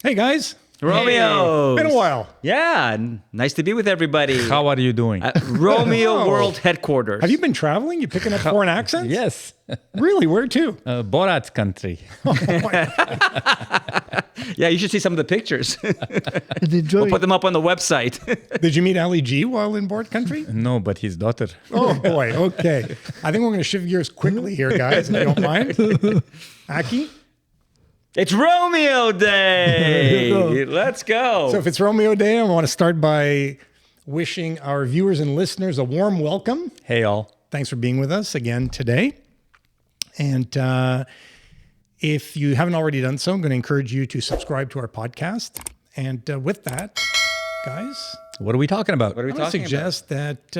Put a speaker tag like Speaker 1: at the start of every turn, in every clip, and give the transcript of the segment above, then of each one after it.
Speaker 1: Hey, guys.
Speaker 2: Romeo.
Speaker 1: Been a while.
Speaker 2: Yeah, nice to be with everybody.
Speaker 3: How are you doing?
Speaker 2: At Romeo
Speaker 1: Oh.
Speaker 2: World Headquarters.
Speaker 1: Have you been traveling? You picking up foreign accents?
Speaker 3: Yes.
Speaker 1: Really? Where to?
Speaker 3: Borat's country.
Speaker 2: Yeah, you should see some of the pictures.
Speaker 4: And enjoy.
Speaker 2: We'll put them up on the website.
Speaker 1: Did you meet Ali G while in board country?
Speaker 3: No, but his daughter.
Speaker 1: Oh, boy. Okay. I think we're going to shift gears quickly here, guys, if you don't mind. Aki?
Speaker 2: It's Romeo Day. Let's go.
Speaker 1: So if it's Romeo Day, I want to start by wishing our viewers and listeners a warm welcome.
Speaker 3: Hey, all.
Speaker 1: Thanks for being with us again today. And if you haven't already done so, I'm going to encourage you to subscribe to our podcast. And with that, guys,
Speaker 3: What are we talking about?
Speaker 2: What are we
Speaker 1: I would
Speaker 2: talking
Speaker 1: suggest that,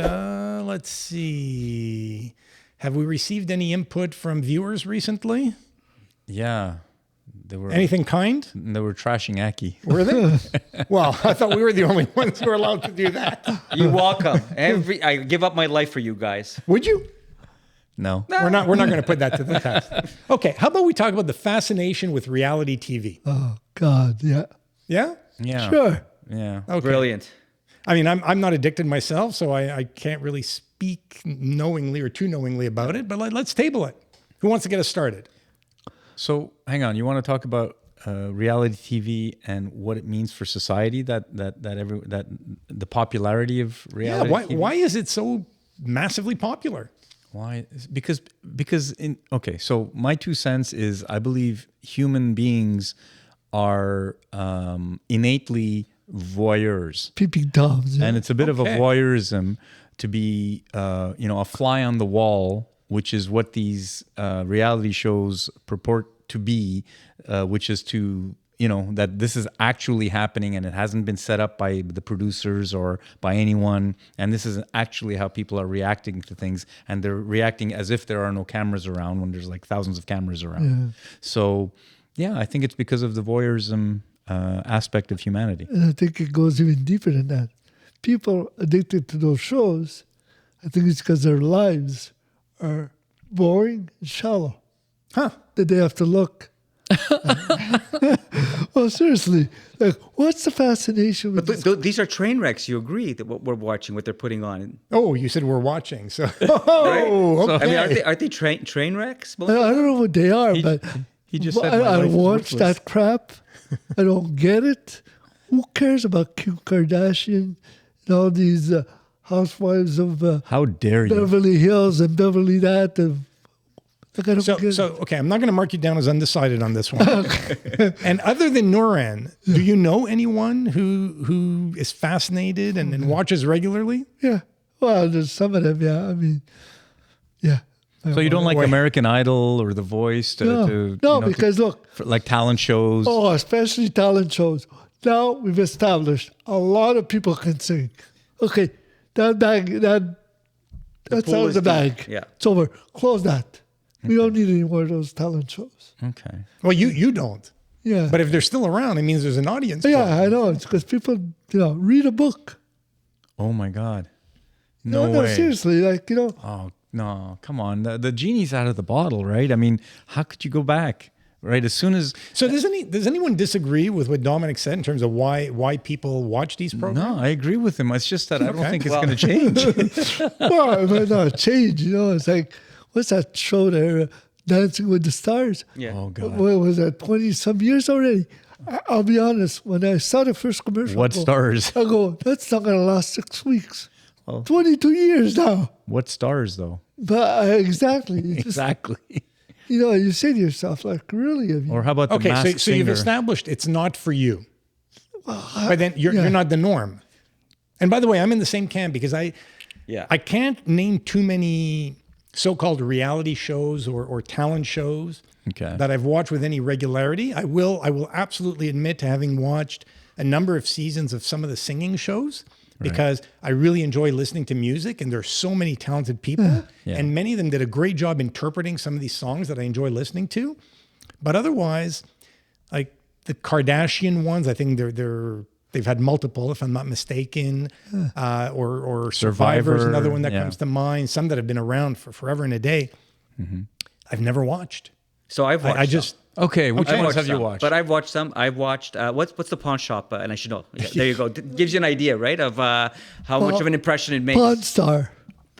Speaker 1: let's see, have we received any input from viewers recently?
Speaker 3: Yeah. They were
Speaker 1: Trashing
Speaker 3: Aki.
Speaker 1: Were they? Well, I thought we were the only ones who were allowed to do that.
Speaker 2: about? You're welcome. I give up my life for you guys.
Speaker 1: Would you?
Speaker 3: No.
Speaker 1: We're not going to put that to the test. Okay, how about we talk about the fascination with reality TV?
Speaker 4: Oh God, yeah,
Speaker 1: Yeah?
Speaker 3: Yeah.
Speaker 4: sure.
Speaker 3: Yeah.
Speaker 1: Okay.
Speaker 2: Brilliant.
Speaker 1: I mean, I'm not addicted myself, so I can't really speak knowingly or too knowingly about it, but let's table it. Who wants to get us started?
Speaker 3: So, hang on. You want to talk about reality TV and what it means for society? That the popularity of
Speaker 1: Yeah,
Speaker 3: reality. TV?
Speaker 1: why is it so massively popular?
Speaker 3: Why? Because so my 2 cents is I believe human beings are innately voyeurs,
Speaker 4: Peeping toms. Yeah.
Speaker 3: and it's a bit of a
Speaker 1: Okay.
Speaker 3: voyeurism to be a fly on the wall, which is what these reality shows purport to be, which is to that this is actually happening and it hasn't been set up by the producers or by anyone, and this is actually how people are reacting to things, and they're reacting as if there are no cameras around when there's like thousands of cameras around. So yeah, I think it's because of the voyeurism aspect of humanity.
Speaker 4: And I think it goes even deeper than that. People addicted to those shows, I think it's because their lives are boring and shallow.
Speaker 1: Huh.
Speaker 4: That they have to look. Well, seriously, like, what's the fascination with this?
Speaker 2: These are train wrecks. You agree that what we're watching, what they're putting on.
Speaker 1: Oh, you said we're watching, so... Oh, okay.
Speaker 2: I mean, aren't they train wrecks?
Speaker 4: I don't know what they are, but
Speaker 3: He just said,
Speaker 4: I
Speaker 3: "My life
Speaker 4: don't
Speaker 3: is
Speaker 4: watch
Speaker 3: worthless."
Speaker 4: that crap. I don't get it. Who cares about Kim Kardashian and all these housewives of
Speaker 3: How dare you?
Speaker 4: Beverly Hills and Beverly that? Like, I don't get it.
Speaker 1: So, okay, I'm not going to mark you down as undecided on this one. And other than Nuran, do you know anyone who is fascinated and watches regularly?
Speaker 4: Yeah. Well, there's some of them, yeah. I mean, yeah.
Speaker 3: So you don't like
Speaker 1: Wait.
Speaker 3: American Idol or The Voice
Speaker 4: Because look,
Speaker 3: like talent shows?
Speaker 4: oh, especially talent shows. Now we've established a lot of people can sing. Okay, that's
Speaker 2: pool
Speaker 4: out of
Speaker 2: is
Speaker 4: the
Speaker 2: deep.
Speaker 4: bag.
Speaker 2: Yeah.
Speaker 4: It's over. Close that. We don't need any more of those talent shows.
Speaker 3: Okay.
Speaker 1: Well, you don't.
Speaker 4: Yeah.
Speaker 1: But if they're still around, it means there's an audience. for
Speaker 4: yeah,
Speaker 1: them.
Speaker 4: I know. It's because people, read a book.
Speaker 3: Oh my God. No
Speaker 4: No,
Speaker 3: way.
Speaker 4: seriously. Like,
Speaker 3: Oh no, come on. The genie's out of the bottle, right? I mean, how could you go back? Right? As soon as
Speaker 1: So does anyone disagree with what Dominic said in terms of why people watch these programs?
Speaker 3: no, I agree with him. It's just that I don't
Speaker 1: Okay.
Speaker 3: think it's going to change.
Speaker 4: well, it might not change, It's like, what's that show there? Dancing with the Stars.
Speaker 2: Yeah.
Speaker 3: Oh God.
Speaker 4: What was that, 20-some years already? I'll be honest, when I saw the first commercial,
Speaker 3: What stars?
Speaker 4: I go, that's not going to last 6 weeks.
Speaker 3: Oh.
Speaker 4: 22 years now.
Speaker 3: What stars though?
Speaker 4: But exactly. You just,
Speaker 3: Exactly.
Speaker 4: you say to yourself, like, really? Have you,
Speaker 3: Or how about the
Speaker 1: Okay,
Speaker 3: Masked
Speaker 1: so you've
Speaker 3: Singer?
Speaker 1: established it's not for you. But then
Speaker 4: yeah.
Speaker 1: you're not the norm. And by the way, I'm in the same camp because I can't name too many so-called reality shows or talent shows
Speaker 3: Okay.
Speaker 1: that I've watched with any regularity. I will absolutely admit to having watched a number of seasons of some of the singing shows because I really enjoy listening to music, and there's so many talented people,
Speaker 3: Yeah.
Speaker 1: and many of them did a great job interpreting some of these songs that I enjoy listening to. But otherwise, like the Kardashian ones, I think they've had multiple, if I'm not mistaken, or Survivor's
Speaker 3: Survivor,
Speaker 1: another one that
Speaker 3: yeah.
Speaker 1: comes to mind. Some that have been around for forever and a day. I've never watched.
Speaker 2: So I've watched.
Speaker 3: Okay, which
Speaker 2: I've
Speaker 3: ones
Speaker 2: watched
Speaker 3: have you
Speaker 2: some,
Speaker 3: watched?
Speaker 2: But I've watched some. I've watched what's the pawn shop? And I should know. Yeah, there you go. Gives you an idea, right, of how much of an impression it makes.
Speaker 4: Pawn Star,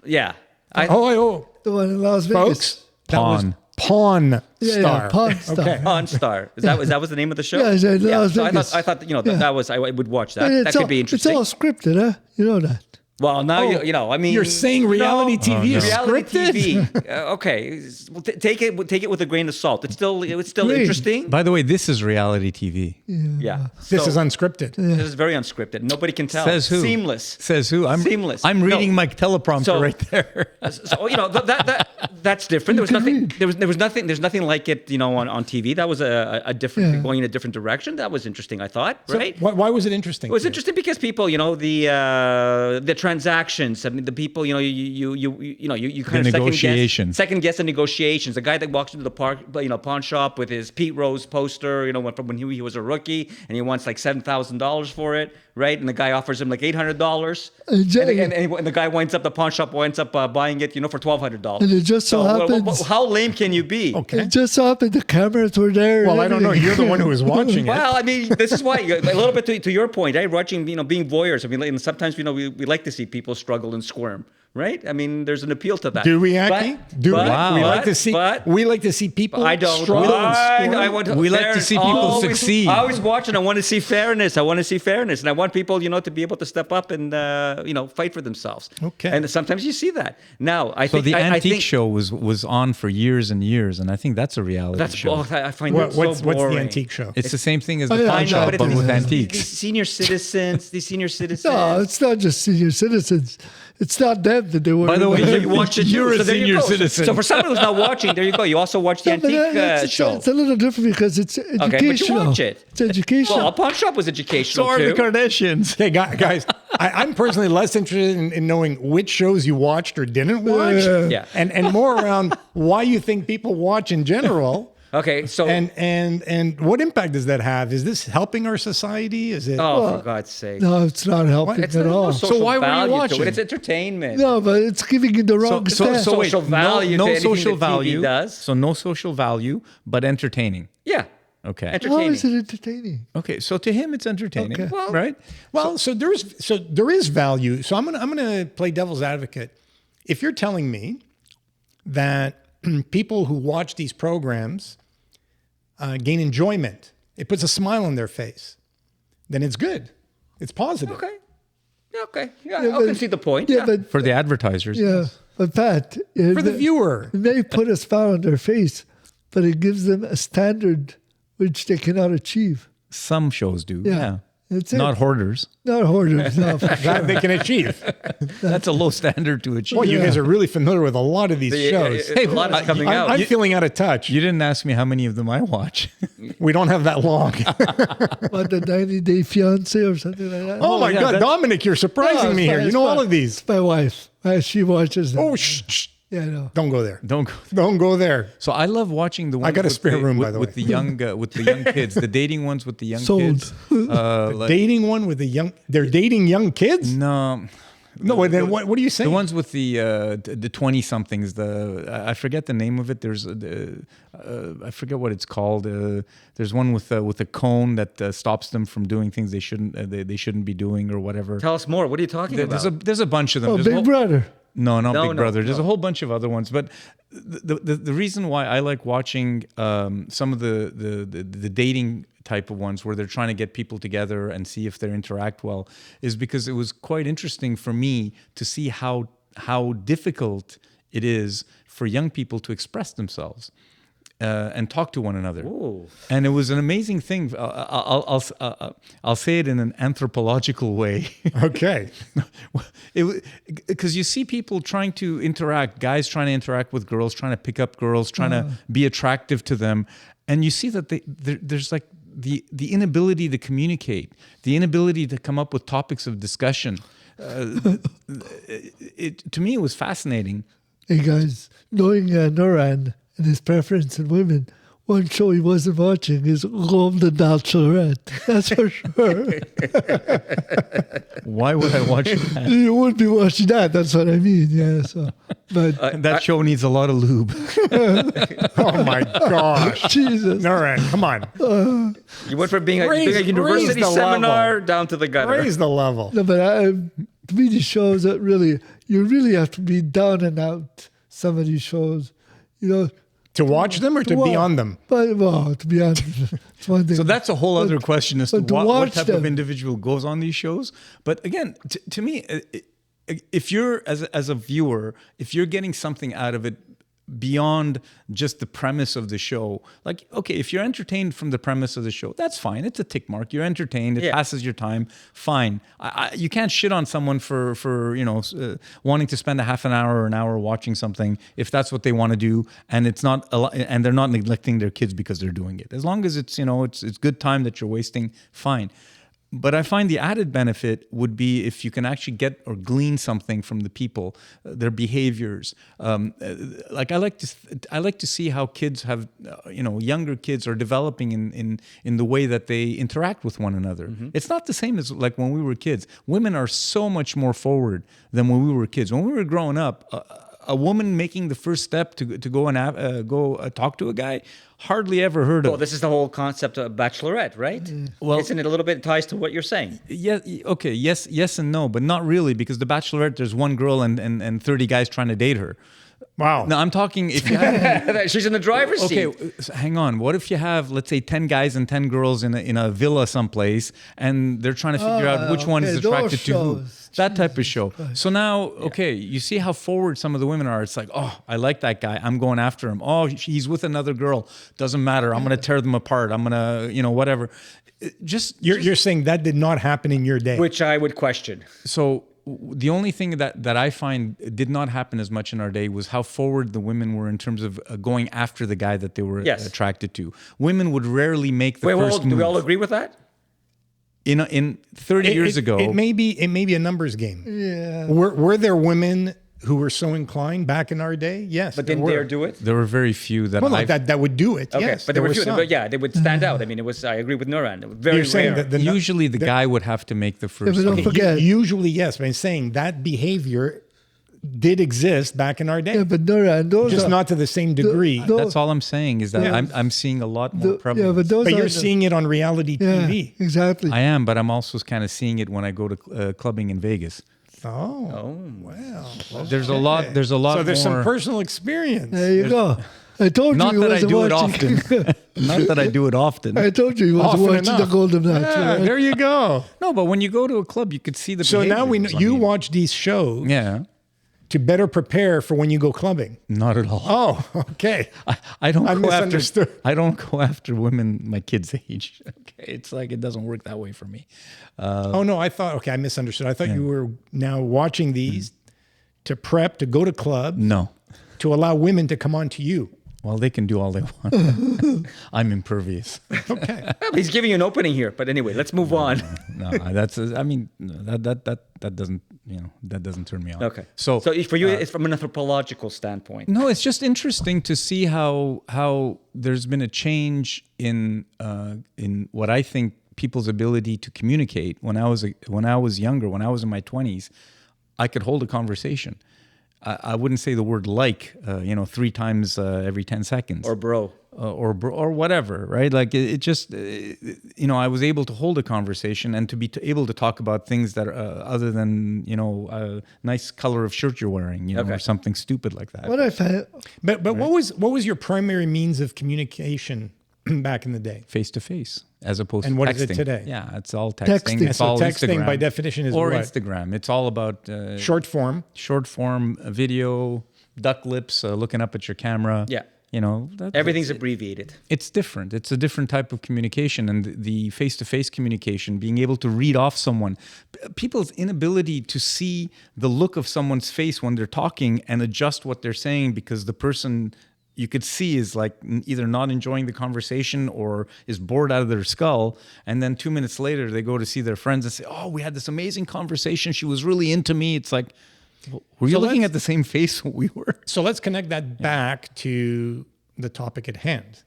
Speaker 2: Yeah.
Speaker 1: Oh,
Speaker 4: the one in Las Vegas.
Speaker 1: folks. That was
Speaker 3: Pawn.
Speaker 1: Pawn
Speaker 4: Yeah,
Speaker 1: Star.
Speaker 4: Pawn Star.
Speaker 1: Okay.
Speaker 2: Pawn Star. That was the name of the show?
Speaker 4: Yeah, it's in Las
Speaker 2: So
Speaker 4: Vegas.
Speaker 2: I thought
Speaker 4: Yeah.
Speaker 2: that was I would watch that.
Speaker 4: And
Speaker 2: That could be interesting.
Speaker 4: It's all scripted, huh? You know that.
Speaker 2: Well, now I mean,
Speaker 1: You're saying reality TV is
Speaker 2: reality
Speaker 1: scripted?
Speaker 2: TV. Okay, well, take it with a grain of salt. It's still
Speaker 4: Grain.
Speaker 2: interesting.
Speaker 3: By the way, this is reality TV.
Speaker 2: Yeah,
Speaker 1: This
Speaker 2: So,
Speaker 1: is unscripted.
Speaker 2: this is very unscripted. Nobody can tell.
Speaker 3: Says who?
Speaker 2: Seamless.
Speaker 3: Says who? I'm
Speaker 2: Seamless.
Speaker 3: I'm reading
Speaker 2: No.
Speaker 3: my teleprompter
Speaker 2: So-
Speaker 3: right there.
Speaker 2: So that's different. There was nothing. There was nothing. There's nothing like it. On TV. That was a different
Speaker 4: Yeah.
Speaker 2: going in a different direction. That was interesting. I thought.
Speaker 1: So
Speaker 2: Right.
Speaker 1: why was it interesting?
Speaker 2: It was
Speaker 1: to you?
Speaker 2: interesting because people, the transactions. I mean, the people, you kind of
Speaker 3: negotiations.
Speaker 2: second guess the negotiations. The guy that walks into the pawn shop with his Pete Rose poster, from when he was a rookie, and he wants like $7,000 for it, right? And the guy offers him like $800, and the guy the pawn shop winds up buying it, for $1,200.
Speaker 4: And it just so happens-
Speaker 2: how lame can you be?
Speaker 1: Okay.
Speaker 4: It just so happened the cameras were there. and
Speaker 1: Well, I don't know.
Speaker 4: everything.
Speaker 1: You're the one who was watching it.
Speaker 2: Well, I mean, this is why a little bit to your point, right? Watching, being voyeurs. I mean, and sometimes we like to see people struggle and squirm, right? I mean, there's an appeal to that.
Speaker 1: Do we, Aki? We like to see. We like to see people.
Speaker 2: I don't.
Speaker 1: struggle and squirm.
Speaker 2: I want
Speaker 3: We like to see people succeed.
Speaker 2: I always watch, and I want to see fairness. And I want people, to be able to step up and fight for themselves.
Speaker 1: Okay.
Speaker 2: And sometimes you see that. Now, I
Speaker 3: So
Speaker 2: think
Speaker 3: the
Speaker 2: I
Speaker 3: antique
Speaker 2: think
Speaker 3: show was on for years and years, and I think that's a reality
Speaker 2: that's
Speaker 3: show.
Speaker 2: I find
Speaker 1: What-
Speaker 2: it so
Speaker 1: what's
Speaker 2: boring.
Speaker 1: the antique show?
Speaker 3: It's the same thing as
Speaker 4: Oh,
Speaker 3: the
Speaker 4: yeah,
Speaker 3: pawn
Speaker 4: I know,
Speaker 3: shop,
Speaker 2: but
Speaker 3: but
Speaker 2: it's-
Speaker 3: with
Speaker 2: these
Speaker 3: antiques.
Speaker 2: senior citizens.
Speaker 4: No, it's not just senior citizens. It's not them that they were.
Speaker 3: By the way,
Speaker 2: You watch it.
Speaker 3: You're a
Speaker 2: so there you
Speaker 3: senior
Speaker 2: go.
Speaker 3: citizen.
Speaker 2: So for someone who's not watching, there you go. You also watch the antique show.
Speaker 4: It's a little different because it's
Speaker 2: but you
Speaker 4: educational.
Speaker 2: watch it.
Speaker 4: It's educational.
Speaker 2: Well, a pawn shop was educational
Speaker 3: So are
Speaker 2: too.
Speaker 3: the Kardashians.
Speaker 1: Okay, guys, I'm personally less interested in knowing which shows you watched or didn't watch,
Speaker 2: Yeah.
Speaker 1: and more around why you think people watch in general,
Speaker 2: Okay, so
Speaker 1: and what impact does that have? Is this helping our society? Is it?
Speaker 2: for God's sake,
Speaker 4: No, it's not helping
Speaker 2: it's
Speaker 4: at
Speaker 2: not
Speaker 4: all.
Speaker 2: social
Speaker 1: why were you
Speaker 2: value to
Speaker 1: watching?
Speaker 2: it. It's entertainment.
Speaker 4: No, but it's giving you the wrong step.
Speaker 2: so wait, social value
Speaker 3: no
Speaker 2: to anything
Speaker 3: social
Speaker 2: that TV
Speaker 3: value.
Speaker 2: does.
Speaker 3: So no social value, but entertaining.
Speaker 2: Yeah,
Speaker 3: Okay.
Speaker 4: How
Speaker 2: entertaining.
Speaker 4: is it entertaining?
Speaker 3: Okay. So to him, it's entertaining,
Speaker 4: Okay.
Speaker 2: Well,
Speaker 3: right?
Speaker 1: Well, so there is value. So I'm gonna play devil's advocate. If you're telling me that people who watch these programs gain enjoyment, it puts a smile on their face, then it's good. It's positive.
Speaker 2: Okay. Yeah, okay. Yeah,
Speaker 4: Yeah,
Speaker 2: I
Speaker 4: but-
Speaker 2: can see the point.
Speaker 4: Yeah, but
Speaker 3: For the advertisers.
Speaker 4: yeah, but Pat,
Speaker 1: For the viewer.
Speaker 4: it may put a smile on their face, but it gives them a standard which they cannot achieve.
Speaker 3: Some shows do.
Speaker 4: Yeah.
Speaker 3: Yeah.
Speaker 4: That's it.
Speaker 3: Not hoarders.
Speaker 4: Not hoarders, no. For sure.
Speaker 1: That they can achieve.
Speaker 3: That's a low standard to achieve.
Speaker 1: Boy, you guys are really familiar with a lot of these shows.
Speaker 2: Hey, a lot is coming out.
Speaker 1: I'm feeling out of touch.
Speaker 3: You didn't ask me how many of them I watch.
Speaker 1: We don't have that long.
Speaker 4: What, the 90-day fiance or something like that?
Speaker 1: Oh my
Speaker 3: yeah,
Speaker 1: God,
Speaker 3: that's-
Speaker 1: Dominic, you're surprising me here. You know all of these.
Speaker 4: My wife, she watches them.
Speaker 1: Oh, shh.
Speaker 4: Yeah, I know.
Speaker 1: Don't go there.
Speaker 3: Don't go.
Speaker 1: Don't go there.
Speaker 3: So I love watching the ones.
Speaker 1: got a
Speaker 3: with
Speaker 1: spare
Speaker 3: the,
Speaker 1: room,
Speaker 3: with,
Speaker 1: by the
Speaker 3: with
Speaker 1: way.
Speaker 3: the young kids, the dating ones with the young
Speaker 4: Sold.
Speaker 3: kids. Like-
Speaker 1: Dating one with the young. They're dating young kids.
Speaker 3: no,
Speaker 1: No, then what are you saying?
Speaker 3: the ones with the 20-somethings. I forget the name of it. There's I forget what it's called. There's one with a cone that stops them from doing things they shouldn't be doing or whatever.
Speaker 2: Tell us more. What are you talking about?
Speaker 3: There's a bunch of them.
Speaker 4: Oh,
Speaker 3: There's
Speaker 4: Big Brother.
Speaker 3: No, not
Speaker 2: No,
Speaker 3: Big
Speaker 2: no,
Speaker 3: Brother. There's
Speaker 2: no.
Speaker 3: a whole bunch of other ones, but the reason why I like watching some of the dating type of ones where they're trying to get people together and see if they interact well is because it was quite interesting for me to see how difficult it is for young people to express themselves. And talk to one another, and it was an amazing thing. I'll say it in an anthropological way.
Speaker 1: Okay.
Speaker 3: Because you see people trying to interact, guys trying to interact with girls, trying to pick up girls, trying to be attractive to them, and you see that there's like the inability to communicate, the inability to come up with topics of discussion. To me, it was fascinating.
Speaker 4: Hey guys, knowing Noran and his preference in women, one show he wasn't watching is Rome the Bachelorette. That's for sure.
Speaker 3: Why would I watch that?
Speaker 4: You wouldn't be watching that. That's what I mean. Yeah. So, but
Speaker 3: That show needs a lot of lube.
Speaker 1: Oh my gosh.
Speaker 4: Jesus.
Speaker 1: All right, come on.
Speaker 2: You went from being a
Speaker 1: Raise
Speaker 2: university
Speaker 1: the
Speaker 2: seminar
Speaker 1: level.
Speaker 2: down to the gutter.
Speaker 1: Raise the level.
Speaker 4: No, but to me, these shows that really, you really have to be down and out. Some of these shows, you know.
Speaker 1: To watch them or to be on them?
Speaker 4: But, well, to be honest, it's one thing.
Speaker 3: So that's a whole other question as to
Speaker 4: but to
Speaker 3: what
Speaker 4: watch
Speaker 3: type
Speaker 4: them-
Speaker 3: of individual goes on these shows. But again, to me, if you're as a viewer, if you're getting something out of it beyond just the premise of the show, like, okay, if you're entertained from the premise of the show, that's fine. It's a tick mark. You're entertained. It
Speaker 2: Yeah.
Speaker 3: passes your time. Fine. You can't shit on someone for wanting to spend a half an hour or an hour watching something if that's what they want to do, and it's not and they're not neglecting their kids because they're doing it. As long as it's it's good time that you're wasting, fine. But I find the added benefit would be if you can actually get or glean something from the people, their behaviors. Like I like to see how kids have, younger kids are developing in the way that they interact with one another.
Speaker 2: Mm-hmm.
Speaker 3: It's not the same as like when we were kids. Women are so much more forward than when we were kids. When we were growing up, a woman making the first step to go and go talk to a guy, hardly ever heard of.
Speaker 2: Well, this is the whole concept of bachelorette, right?
Speaker 3: Well-
Speaker 2: Isn't it a little bit ties to what you're saying?
Speaker 3: Yeah. Okay. Yes, and no, but not really, because the Bachelorette, there's one girl and 30 guys trying to date her.
Speaker 1: Wow.
Speaker 3: No, I'm talking if you have.
Speaker 2: She's in the driver's
Speaker 3: Okay,
Speaker 2: seat.
Speaker 3: hang on. What if you have, let's say, 10 guys and 10 girls in a villa someplace, and they're trying to figure out which one is
Speaker 4: okay, those
Speaker 3: attracted to who?
Speaker 4: shows.
Speaker 3: That type of show. So now, okay, you see how forward some of the women are. It's like, oh, I like that guy. I'm going after him. Oh, he's with another girl. Doesn't matter. I'm going to tear them apart. I'm going to, whatever.
Speaker 1: You're saying that did not happen in your day.
Speaker 2: Which I would question.
Speaker 3: So the only thing that I find did not happen as much in our day was how forward the women were in terms of going after the guy that they were
Speaker 2: Yes.
Speaker 3: attracted to. Women would rarely make the
Speaker 2: Wait,
Speaker 3: first move.
Speaker 2: do we all agree with that?
Speaker 3: In 30 years ago,
Speaker 1: it may be a numbers game.
Speaker 4: Yeah.
Speaker 1: Were there women who were so inclined back in our day? Yes.
Speaker 2: But
Speaker 1: there
Speaker 2: didn't
Speaker 1: were.
Speaker 2: dare do it?
Speaker 3: there were very few that
Speaker 1: Well,
Speaker 3: I've...
Speaker 1: that would do it.
Speaker 2: Okay,
Speaker 1: yes,
Speaker 2: but there were few.
Speaker 1: some.
Speaker 2: But yeah, they would stand out. I mean, I agree with Nuran. Very
Speaker 1: You're saying
Speaker 2: rare.
Speaker 1: that the
Speaker 3: Usually the guy would have to make the first
Speaker 4: but don't
Speaker 3: move.
Speaker 4: forget-
Speaker 1: usually yes, but I'm saying that behavior did exist back in our day,
Speaker 4: Yeah, but Nora, those
Speaker 1: just
Speaker 4: are,
Speaker 1: not to the same degree.
Speaker 3: That's all I'm saying is that
Speaker 1: Yeah.
Speaker 3: I'm seeing a lot more
Speaker 4: yeah,
Speaker 3: prevalence.
Speaker 4: but those
Speaker 1: but
Speaker 4: are
Speaker 1: you're
Speaker 4: the-
Speaker 1: seeing it on reality
Speaker 4: yeah,
Speaker 1: TV.
Speaker 4: exactly.
Speaker 3: I am, but I'm also kind of seeing it when I go to clubbing in Vegas.
Speaker 1: Oh, wow.
Speaker 3: There's a lot. There's a lot
Speaker 1: So there's
Speaker 3: more.
Speaker 1: some personal experience.
Speaker 4: There you go. I told
Speaker 3: Not
Speaker 4: you he
Speaker 3: that I
Speaker 4: wasn't
Speaker 3: do it
Speaker 4: watching.
Speaker 3: often. Not that I do it often.
Speaker 4: I told you he wasn't
Speaker 1: Often
Speaker 4: watching the
Speaker 1: enough.
Speaker 4: Golden Knights.
Speaker 1: Yeah,
Speaker 4: right?
Speaker 1: there you go.
Speaker 3: No, but when you go to a club, you could see the.
Speaker 1: So now we know
Speaker 3: behaviors. I
Speaker 1: you
Speaker 3: mean,
Speaker 1: watch these shows
Speaker 3: Yeah,
Speaker 1: to better prepare for when you go clubbing.
Speaker 3: not at all.
Speaker 1: Oh, okay.
Speaker 3: I don't
Speaker 1: I
Speaker 3: go
Speaker 1: misunderstood.
Speaker 3: after. I don't go after women my kids' age. Okay, it's like it doesn't work that way for me.
Speaker 1: Oh no, I thought I misunderstood. I thought you were now watching these to prep to go to clubs
Speaker 3: No.
Speaker 1: to allow women to come on to you.
Speaker 3: Well, they can do all they want. I'm impervious.
Speaker 1: Okay.
Speaker 2: He's giving you an opening here. But anyway, let's move on.
Speaker 3: No, that's. I mean, that doesn't. That doesn't turn me on.
Speaker 2: Okay.
Speaker 3: So
Speaker 2: for you, it's from an anthropological standpoint.
Speaker 3: no, it's just interesting to see how there's been a change in what I think people's ability to communicate. When I was younger, when I was in my 20s, I could hold a conversation. I wouldn't say the word like, 3 times every 10 seconds.
Speaker 2: Or bro.
Speaker 3: Or whatever, right? Like it just, I was able to hold a conversation and to be able to talk about things that are other than, a nice color of shirt you're wearing,
Speaker 2: Okay.
Speaker 3: or something stupid like that.
Speaker 4: What I found,
Speaker 1: But what was your primary means of communication back in the day?
Speaker 3: Face to face, as opposed
Speaker 1: And
Speaker 3: to
Speaker 1: what
Speaker 3: texting.
Speaker 1: is it today?
Speaker 3: Yeah, it's all texting.
Speaker 4: Texting.
Speaker 3: It's
Speaker 1: So
Speaker 3: all
Speaker 1: texting
Speaker 3: Instagram.
Speaker 1: by definition is
Speaker 3: or
Speaker 1: what?
Speaker 3: Instagram. It's all about
Speaker 1: Short form.
Speaker 3: short form video, duck lips, looking up at your camera.
Speaker 2: Yeah.
Speaker 3: that's
Speaker 2: Everything's
Speaker 3: it.
Speaker 2: abbreviated.
Speaker 3: It's different. It's a different type of communication, and the face-to-face communication, being able to read off someone, people's inability to see the look of someone's face when they're talking and adjust what they're saying because the person you could see is like either not enjoying the conversation or is bored out of their skull. And then 2 minutes later, they go to see their friends and say, "Oh, we had this amazing conversation. She was really into me." It's like, were you looking at the same face we were?
Speaker 1: So let's connect that back to the topic at hand.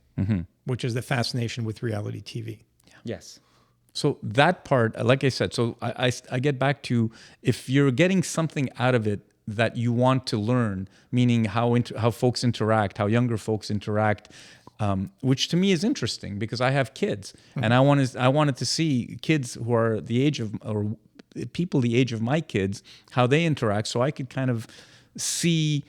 Speaker 1: which is the fascination with reality TV.
Speaker 2: Yes.
Speaker 3: So that part, like I said, so I get back to, if you're getting something out of it that you want to learn, meaning how folks interact, how younger folks interact, which to me is interesting because I have kids, and I wanted to see kids who are the age of, or people the age of my kids, how they interact, so I could kind of see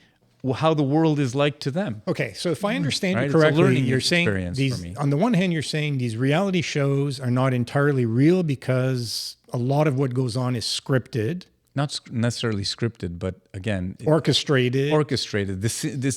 Speaker 3: how the world is like to them.
Speaker 1: Okay, so if I understand
Speaker 3: Right?
Speaker 1: you
Speaker 3: It's a
Speaker 1: correctly,
Speaker 3: learning
Speaker 1: you're saying
Speaker 3: experience
Speaker 1: these,
Speaker 3: for me.
Speaker 1: on the one hand, you're saying these reality shows are not entirely real because a lot of what goes on is scripted,
Speaker 3: Not necessarily scripted, but again,
Speaker 1: orchestrated.
Speaker 3: orchestrated.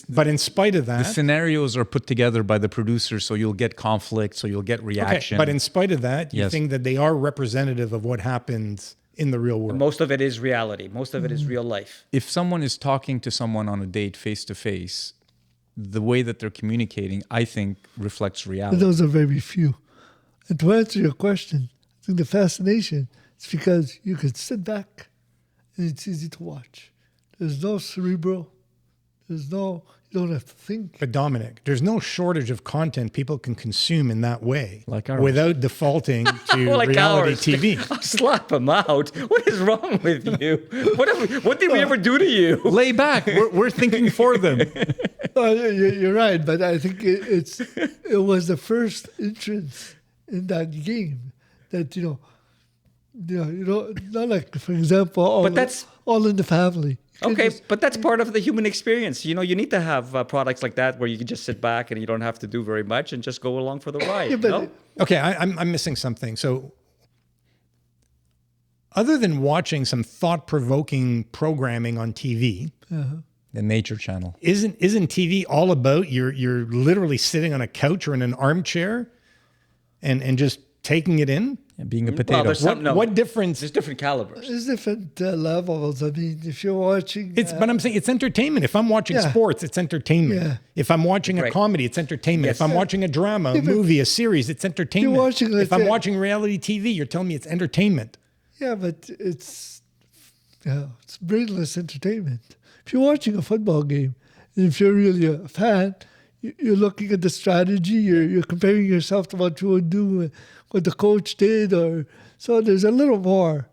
Speaker 1: But in spite of
Speaker 3: The
Speaker 1: that,
Speaker 3: scenarios are put together by the producer, so you'll get conflict, so you'll get reaction.
Speaker 1: but in spite of that, you
Speaker 3: Yes.
Speaker 1: think that they are representative of what happens in the real world.
Speaker 2: Most of it is reality. Most of it is real life.
Speaker 3: If someone is talking to someone on a date face to face, the way that they're communicating, I think, reflects
Speaker 4: But
Speaker 3: reality.
Speaker 4: those are very few. And to answer your question, I think the fascination is because you can sit back and it's easy to watch. There's no cerebral. You don't have to think.
Speaker 1: But Dominic, there's no shortage of content people can consume in that way,
Speaker 3: Like ours.
Speaker 1: without defaulting to
Speaker 2: Well, like
Speaker 1: reality
Speaker 2: ours.
Speaker 1: TV.
Speaker 2: I'll slap him out. What is wrong with you? What did we ever do to you?
Speaker 3: Lay back. We're thinking for them.
Speaker 4: No, you're right, but I think it was the first entrance in that game that not like, for example, all in the family. You
Speaker 2: Okay,
Speaker 4: just-
Speaker 2: but that's part of the human experience. You need to have products like that where you can just sit back and you don't have to do very much and just go along for the ride.
Speaker 4: Yeah, but
Speaker 2: no?
Speaker 1: Okay, I'm missing something. So, other than watching some thought-provoking programming on TV,
Speaker 3: The Nature Channel.
Speaker 1: isn't TV all about you're literally sitting on a couch or in an armchair, and just taking it in?
Speaker 3: Yeah, being a
Speaker 2: Well,
Speaker 3: potato.
Speaker 2: there's some, no,
Speaker 1: What difference?
Speaker 2: There's different calibers.
Speaker 4: There's different levels. I mean, if you're watching,
Speaker 1: But I'm saying it's entertainment. If I'm watching
Speaker 4: Yeah.
Speaker 1: sports, it's entertainment.
Speaker 4: Yeah.
Speaker 1: If I'm watching a
Speaker 2: Right.
Speaker 1: comedy, it's entertainment.
Speaker 2: Yes.
Speaker 1: If I'm watching a drama, a
Speaker 4: but
Speaker 1: movie, a series, it's entertainment.
Speaker 4: watching, let's
Speaker 1: if I'm
Speaker 4: say-
Speaker 1: watching reality TV, you're telling me it's entertainment.
Speaker 4: yeah, but it's brainless entertainment. If you're watching a football game, and if you're really a fan, you're looking at the strategy. You're comparing yourself to what you would do, what the coach did, so there's a little more,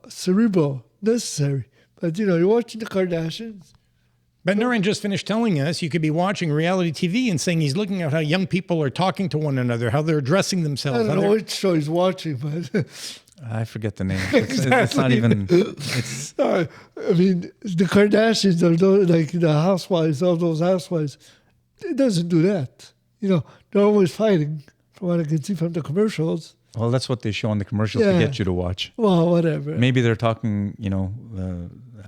Speaker 4: cerebral necessary. But you're watching the Kardashians.
Speaker 1: But Nurin just finished telling us you could be watching reality TV and saying he's looking at how young people are talking to one another, how they're addressing
Speaker 4: I
Speaker 1: themselves.
Speaker 4: don't
Speaker 1: how
Speaker 4: know
Speaker 1: they're-
Speaker 4: which show he's watching, but
Speaker 3: I forget the name. It's not even. It's
Speaker 4: I mean, the Kardashians are like the housewives, all those housewives. It doesn't do that. They're always fighting, from what I can see from the commercials.
Speaker 3: well, that's what they show on the commercials to
Speaker 4: Yeah.
Speaker 3: get you to watch.
Speaker 4: Well, whatever.
Speaker 3: Maybe they're talking,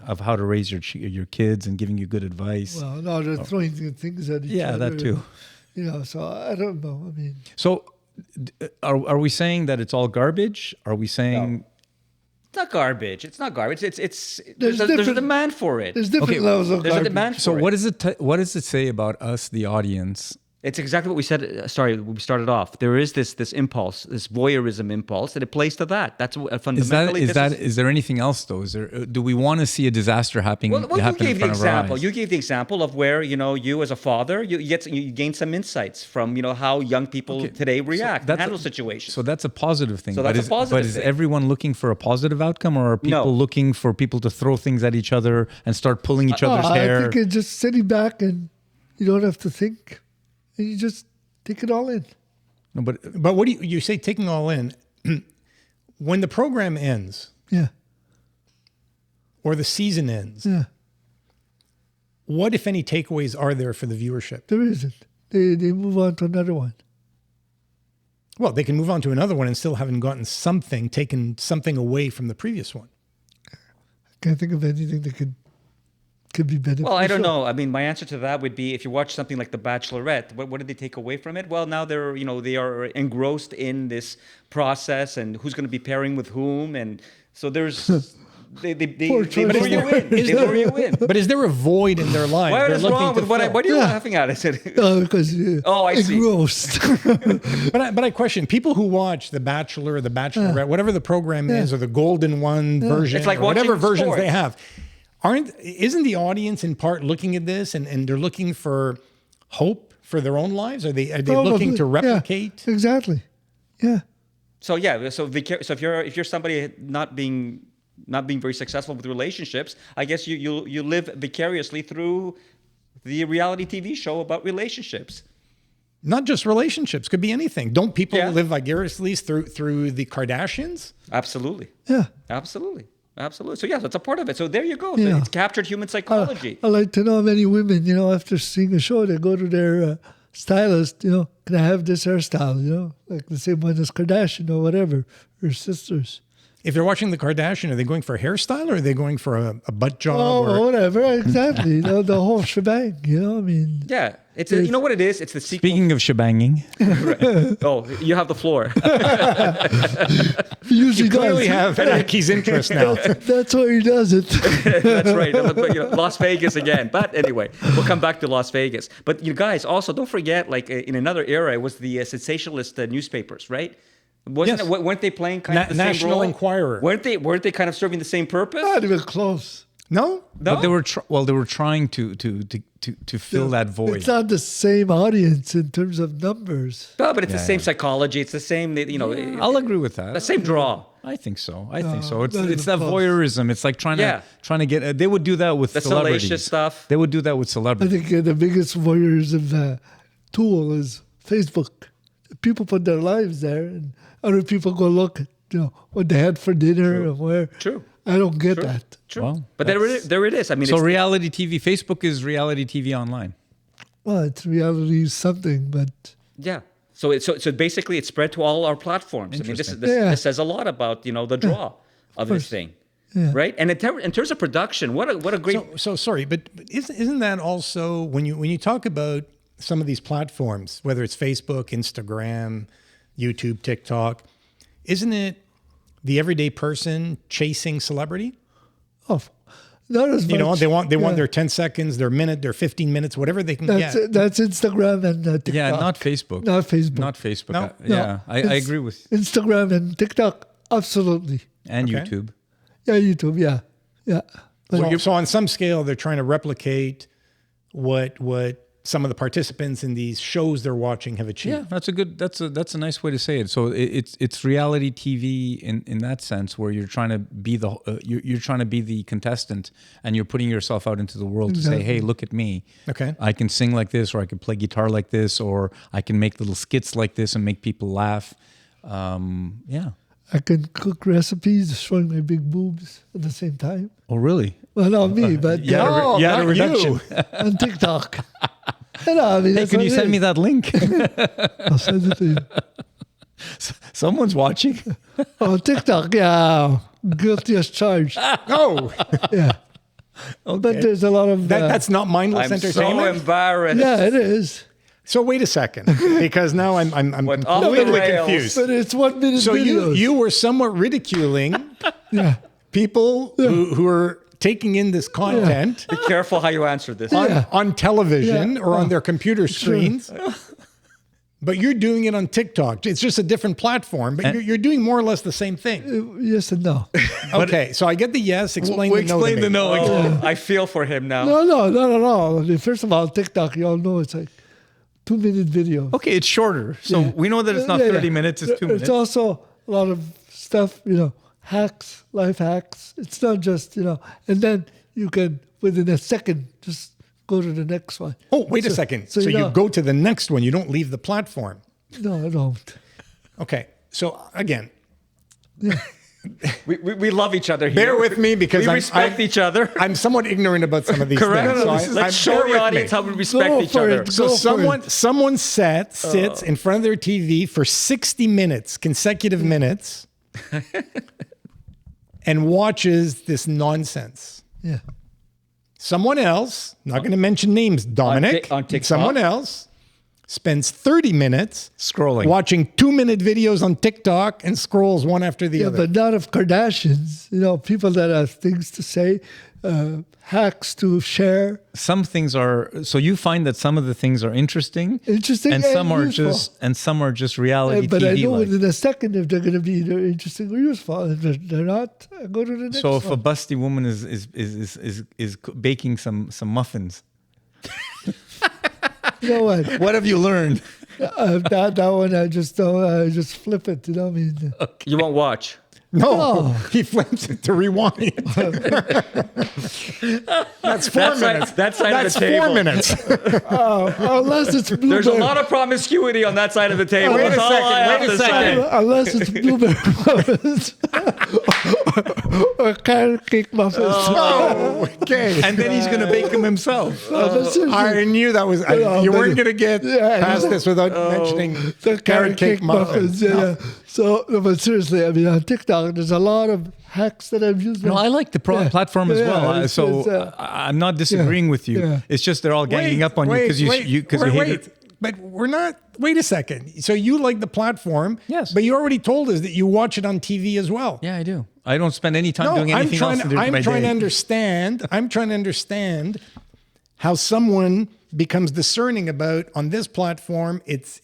Speaker 3: of how to raise your kids and giving you good advice.
Speaker 4: Well, no, they're throwing things at each other.
Speaker 3: Yeah, that too.
Speaker 4: So I don't know. I mean,
Speaker 3: So, are we saying that it's all garbage? Are we saying
Speaker 2: It's not garbage. It's not garbage. There's
Speaker 4: There's
Speaker 2: a
Speaker 4: different-
Speaker 2: demand for it.
Speaker 4: there's different
Speaker 3: Okay,
Speaker 4: levels of
Speaker 2: There's a
Speaker 4: garbage.
Speaker 2: demand for
Speaker 3: so?
Speaker 2: it.
Speaker 3: What does it say about us, the audience?
Speaker 2: It's exactly what we said. Sorry, we started off. There is this impulse, this voyeurism impulse, and it plays to that. That's what fundamentally.
Speaker 3: Is there anything else though? Do we want to see a disaster happening?
Speaker 2: Well, you
Speaker 3: happen in
Speaker 2: gave the
Speaker 3: front of our
Speaker 2: example.
Speaker 3: eyes?
Speaker 2: You gave the example of where you as a father, you gain some insights from how young people
Speaker 3: Okay,
Speaker 2: today react,
Speaker 3: that's
Speaker 2: handle
Speaker 3: a-
Speaker 2: situations.
Speaker 3: So that's a positive thing.
Speaker 2: So
Speaker 3: but
Speaker 2: that's a positive
Speaker 3: But is
Speaker 2: thing.
Speaker 3: everyone looking for a positive outcome, or are people
Speaker 2: No.
Speaker 3: looking for people to throw things at each other and start pulling each other's
Speaker 4: I
Speaker 3: hair?
Speaker 4: think it's just sitting back and you don't have to think, and you just take it all in.
Speaker 3: No, but
Speaker 1: But what do you say taking all in? When the program ends
Speaker 4: Yeah,
Speaker 1: or the season ends,
Speaker 4: yeah.
Speaker 1: what, if any, takeaways are there for the viewership?
Speaker 4: There isn't. They move on to another one.
Speaker 1: Well, they can move on to another one and still haven't taken something away from the previous one.
Speaker 4: Can't think of anything that could be beneficial.
Speaker 2: Well, I don't know. I mean, my answer to that would be if you watch something like The Bachelorette, what did they take away from it? Well, now they are engrossed in this process and who's going to be pairing with whom, and so there's they
Speaker 4: Poor
Speaker 2: lure
Speaker 4: choice.
Speaker 2: you in. They lure you in.
Speaker 1: But is there a void in their lives?
Speaker 2: What
Speaker 1: they're
Speaker 2: is
Speaker 1: looking
Speaker 2: wrong
Speaker 1: to
Speaker 2: with what
Speaker 1: fill?
Speaker 2: are you
Speaker 4: Yeah.
Speaker 2: laughing at? I said,
Speaker 4: Because
Speaker 2: Oh, I see.
Speaker 4: engrossed.
Speaker 1: But I question people who watch The Bachelor or The Bachelorette, whatever the program is, or the Golden One version,
Speaker 2: It's like
Speaker 1: or whatever
Speaker 2: watching
Speaker 1: versions
Speaker 2: sports.
Speaker 1: they have. Isn't the audience in part looking at this and they're looking for hope for their own lives? Are they
Speaker 4: Probably,
Speaker 1: looking to
Speaker 4: yeah,
Speaker 1: replicate?
Speaker 4: exactly. Yeah.
Speaker 2: So yeah, so if you're somebody not being very successful with relationships, I guess you live vicariously through the reality TV show about relationships.
Speaker 1: Not just relationships, could be anything. Don't people
Speaker 2: Yeah.
Speaker 1: live vicariously through the Kardashians?
Speaker 2: Absolutely.
Speaker 4: Yeah.
Speaker 2: Absolutely. So yeah, that's a part of it. So there you go. So
Speaker 4: Yeah.
Speaker 2: it's captured human psychology.
Speaker 4: I like to know many women, after seeing a show, they go to their stylist, can I have this hairstyle, like the same one as Kardashian or whatever, her sisters.
Speaker 1: If they're watching the Kardashian, are they going for a hairstyle or are they going for a butt job?
Speaker 4: Oh,
Speaker 1: or
Speaker 4: whatever, exactly. the whole shebang, I mean.
Speaker 2: Yeah. You know what it is? It's the sequel.
Speaker 3: Speaking of shebanging,
Speaker 2: Oh, you have the floor.
Speaker 4: He usually
Speaker 1: clearly
Speaker 4: does.
Speaker 1: have Aki's interest now.
Speaker 4: That's why he does it.
Speaker 2: That's right. But, Las Vegas again. But anyway, we'll come back to Las Vegas. But you guys also don't forget, like in another era, it was the sensationalist newspapers, right? Wasn't
Speaker 1: Yes.
Speaker 2: it? Weren't they playing kind of the same
Speaker 1: National
Speaker 2: role?
Speaker 1: Enquirer.
Speaker 2: Weren't they kind of serving the same purpose?
Speaker 4: Not even close.
Speaker 1: No?
Speaker 2: No?
Speaker 3: but they were trying to fill that void.
Speaker 4: It's not the same audience in terms of numbers.
Speaker 2: No, but it's the
Speaker 3: Yeah.
Speaker 2: same psychology. It's the same,
Speaker 3: I'll agree with that.
Speaker 2: the same draw.
Speaker 3: I think so. It's
Speaker 4: not
Speaker 3: it's that
Speaker 4: even close.
Speaker 3: voyeurism. It's like trying
Speaker 2: Yeah.
Speaker 3: to get. They would do that with
Speaker 2: The
Speaker 3: celebrities.
Speaker 2: salacious stuff.
Speaker 3: They would do that with
Speaker 4: I
Speaker 3: celebrities.
Speaker 4: think the biggest voyeurism tool is Facebook. People put their lives there, and other people go look at what they had for dinner and where.
Speaker 2: True.
Speaker 4: I don't get that.
Speaker 2: True.
Speaker 3: Well,
Speaker 2: But there it is. I mean,
Speaker 3: So
Speaker 2: it's,
Speaker 3: reality TV. Facebook is reality TV online.
Speaker 4: Well, it's reality something, but
Speaker 2: yeah. So basically, it's spread to all our platforms. I mean,
Speaker 3: Interesting.
Speaker 2: this says a lot about the draw of this
Speaker 4: course.
Speaker 2: thing,
Speaker 4: Yeah.
Speaker 2: right? And in terms of production, what a great
Speaker 1: So sorry, but isn't that also when you talk about some of these platforms, whether it's Facebook, Instagram, YouTube, TikTok, isn't it the everyday person chasing celebrity?
Speaker 4: not as much.
Speaker 1: They want
Speaker 4: Yeah.
Speaker 1: their 10 seconds, their minute, their 15 minutes, whatever they can
Speaker 4: That's
Speaker 1: get.
Speaker 4: that's Instagram and TikTok.
Speaker 3: Yeah, not Facebook.
Speaker 4: Not Facebook.
Speaker 3: Not Facebook.
Speaker 1: No?
Speaker 3: Yeah, I
Speaker 4: It's
Speaker 3: agree with
Speaker 4: Instagram and TikTok. Absolutely.
Speaker 3: and
Speaker 1: Okay.
Speaker 3: YouTube.
Speaker 4: Yeah, YouTube. Yeah. But
Speaker 1: So on some scale, they're trying to replicate what some of the participants in these shows they're watching have achieved.
Speaker 3: Yeah, that's a nice way to say it. So it's reality TV in that sense, where you're trying to be you're trying to be the contestant, and you're putting yourself out into the world to say, hey, look at me.
Speaker 1: Okay.
Speaker 3: I can sing like this, or I can play guitar like this, or I can make little skits like this and make people laugh. Yeah.
Speaker 4: I can cook recipes showing my big boobs at the same time.
Speaker 3: Oh, really?
Speaker 4: Well, not me, but
Speaker 3: You had a
Speaker 1: not
Speaker 3: reduction.
Speaker 4: on TikTok. I mean,
Speaker 3: Hey,
Speaker 4: that's
Speaker 3: can
Speaker 4: what
Speaker 3: you
Speaker 4: it
Speaker 3: send me
Speaker 4: is.
Speaker 3: that link?
Speaker 4: I'll send it to you.
Speaker 3: Someone's watching.
Speaker 4: Oh, TikTok, yeah. Guilty as charged.
Speaker 1: Oh,
Speaker 4: Yeah. But there's a lot of...
Speaker 1: that's not mindless
Speaker 2: I'm so
Speaker 1: entertainment.
Speaker 2: embarrassed.
Speaker 4: yeah, it is.
Speaker 1: So wait a second, because now I'm
Speaker 2: Went off the
Speaker 1: completely
Speaker 2: rails.
Speaker 1: confused.
Speaker 4: But it's 1 minute
Speaker 1: So
Speaker 4: videos.
Speaker 1: you were somewhat ridiculing
Speaker 4: Yeah.
Speaker 1: people who are taking in this content
Speaker 2: Be careful how you answer this.
Speaker 4: Yeah.
Speaker 1: on television
Speaker 4: Yeah.
Speaker 1: or on their computer screens. But you're doing it on TikTok. It's just a different platform, but you're doing more or less the same thing.
Speaker 4: Yes and no.
Speaker 1: Okay, so I get the yes. Explain the no.
Speaker 3: Explain
Speaker 1: to
Speaker 3: the
Speaker 1: me.
Speaker 3: no again.
Speaker 2: Oh, I feel for him now.
Speaker 4: No, not at all. I mean, first of all, TikTok, you all know it's like 2 minute video.
Speaker 3: Okay, it's shorter. So we know that it's not 30 minutes, it's 2 minutes.
Speaker 4: It's also a lot of stuff, hacks, life hacks. It's not just, and then you can, within a second, just go to the next one.
Speaker 1: Oh, wait a second. So you
Speaker 4: know-
Speaker 1: go to the next one. You don't leave the platform.
Speaker 4: No, I don't.
Speaker 1: Okay. So again,
Speaker 2: We love each other here.
Speaker 1: bear with me because
Speaker 2: we respect each other.
Speaker 1: I'm somewhat ignorant about some of these
Speaker 2: Correct.
Speaker 1: things. So
Speaker 2: Let's show
Speaker 1: bear
Speaker 2: the
Speaker 1: with
Speaker 2: audience
Speaker 1: me.
Speaker 2: how we respect
Speaker 4: Go
Speaker 2: each
Speaker 4: for
Speaker 2: other.
Speaker 4: it.
Speaker 1: So
Speaker 4: Go for
Speaker 1: someone sits in front of their TV for 60 minutes, consecutive minutes, and watches this nonsense.
Speaker 4: Yeah.
Speaker 1: Someone else, not going to mention names, Dominic,
Speaker 2: on TikTok.
Speaker 1: someone else spends 30 minutes
Speaker 3: Scrolling.
Speaker 1: watching 2-minute videos on TikTok and scrolls one after the
Speaker 4: Yeah,
Speaker 1: other.
Speaker 4: but not of Kardashians. People that have things to say, hacks to share.
Speaker 3: Some things are so you find that some of the things are interesting,
Speaker 4: Interesting
Speaker 3: and
Speaker 4: and
Speaker 3: some are
Speaker 4: useful.
Speaker 3: just reality
Speaker 4: But I
Speaker 3: TV.
Speaker 4: know
Speaker 3: like.
Speaker 4: within a second if they're going to be either interesting or useful. And if they're not, I go to the next
Speaker 3: So if a
Speaker 4: one.
Speaker 3: busty woman is baking some muffins,
Speaker 4: You know what?
Speaker 3: What have you learned?
Speaker 4: That one I just don't. I just flip it. You know what I mean?
Speaker 2: You won't watch.
Speaker 1: No, he flips it to rewind. That's 4 minutes.
Speaker 2: That side
Speaker 1: That's
Speaker 2: of the
Speaker 1: 4
Speaker 2: table.
Speaker 1: minutes.
Speaker 4: Unless it's blueberry.
Speaker 2: There's a lot of promiscuity on that side of the table.
Speaker 1: Wait a
Speaker 2: That's all
Speaker 1: second,
Speaker 2: I have
Speaker 1: wait a
Speaker 2: to
Speaker 1: second.
Speaker 2: say.
Speaker 4: Unless it's blueberry muffins or carrot cake muffins.
Speaker 1: Oh, okay.
Speaker 3: And then he's going to bake them himself.
Speaker 4: But seriously,
Speaker 1: I knew that was.
Speaker 4: No,
Speaker 1: you
Speaker 4: but-
Speaker 1: weren't going to get
Speaker 4: Yeah,
Speaker 1: past this without mentioning
Speaker 4: the
Speaker 1: carrot cake muffins.
Speaker 4: Yeah. So, no, but seriously, I mean, on TikTok, there's a lot of hacks that I've used.
Speaker 3: No, I like the
Speaker 4: Yeah.
Speaker 3: platform as
Speaker 4: Yeah,
Speaker 3: well.
Speaker 4: it's-
Speaker 3: So
Speaker 4: it's,
Speaker 3: I'm not disagreeing with you.
Speaker 4: Yeah.
Speaker 3: It's just they're all ganging up on you because you hate it.
Speaker 1: But we're not. Wait a second. So you like the platform?
Speaker 3: Yes.
Speaker 1: But you already told us that you watch it on TV as well.
Speaker 3: Yeah, I do. I don't spend any time
Speaker 1: No,
Speaker 3: doing anything else to do with
Speaker 1: I'm
Speaker 3: my
Speaker 1: trying to
Speaker 3: day.
Speaker 1: understand. I'm trying to understand how someone becomes discerning about on this platform. It's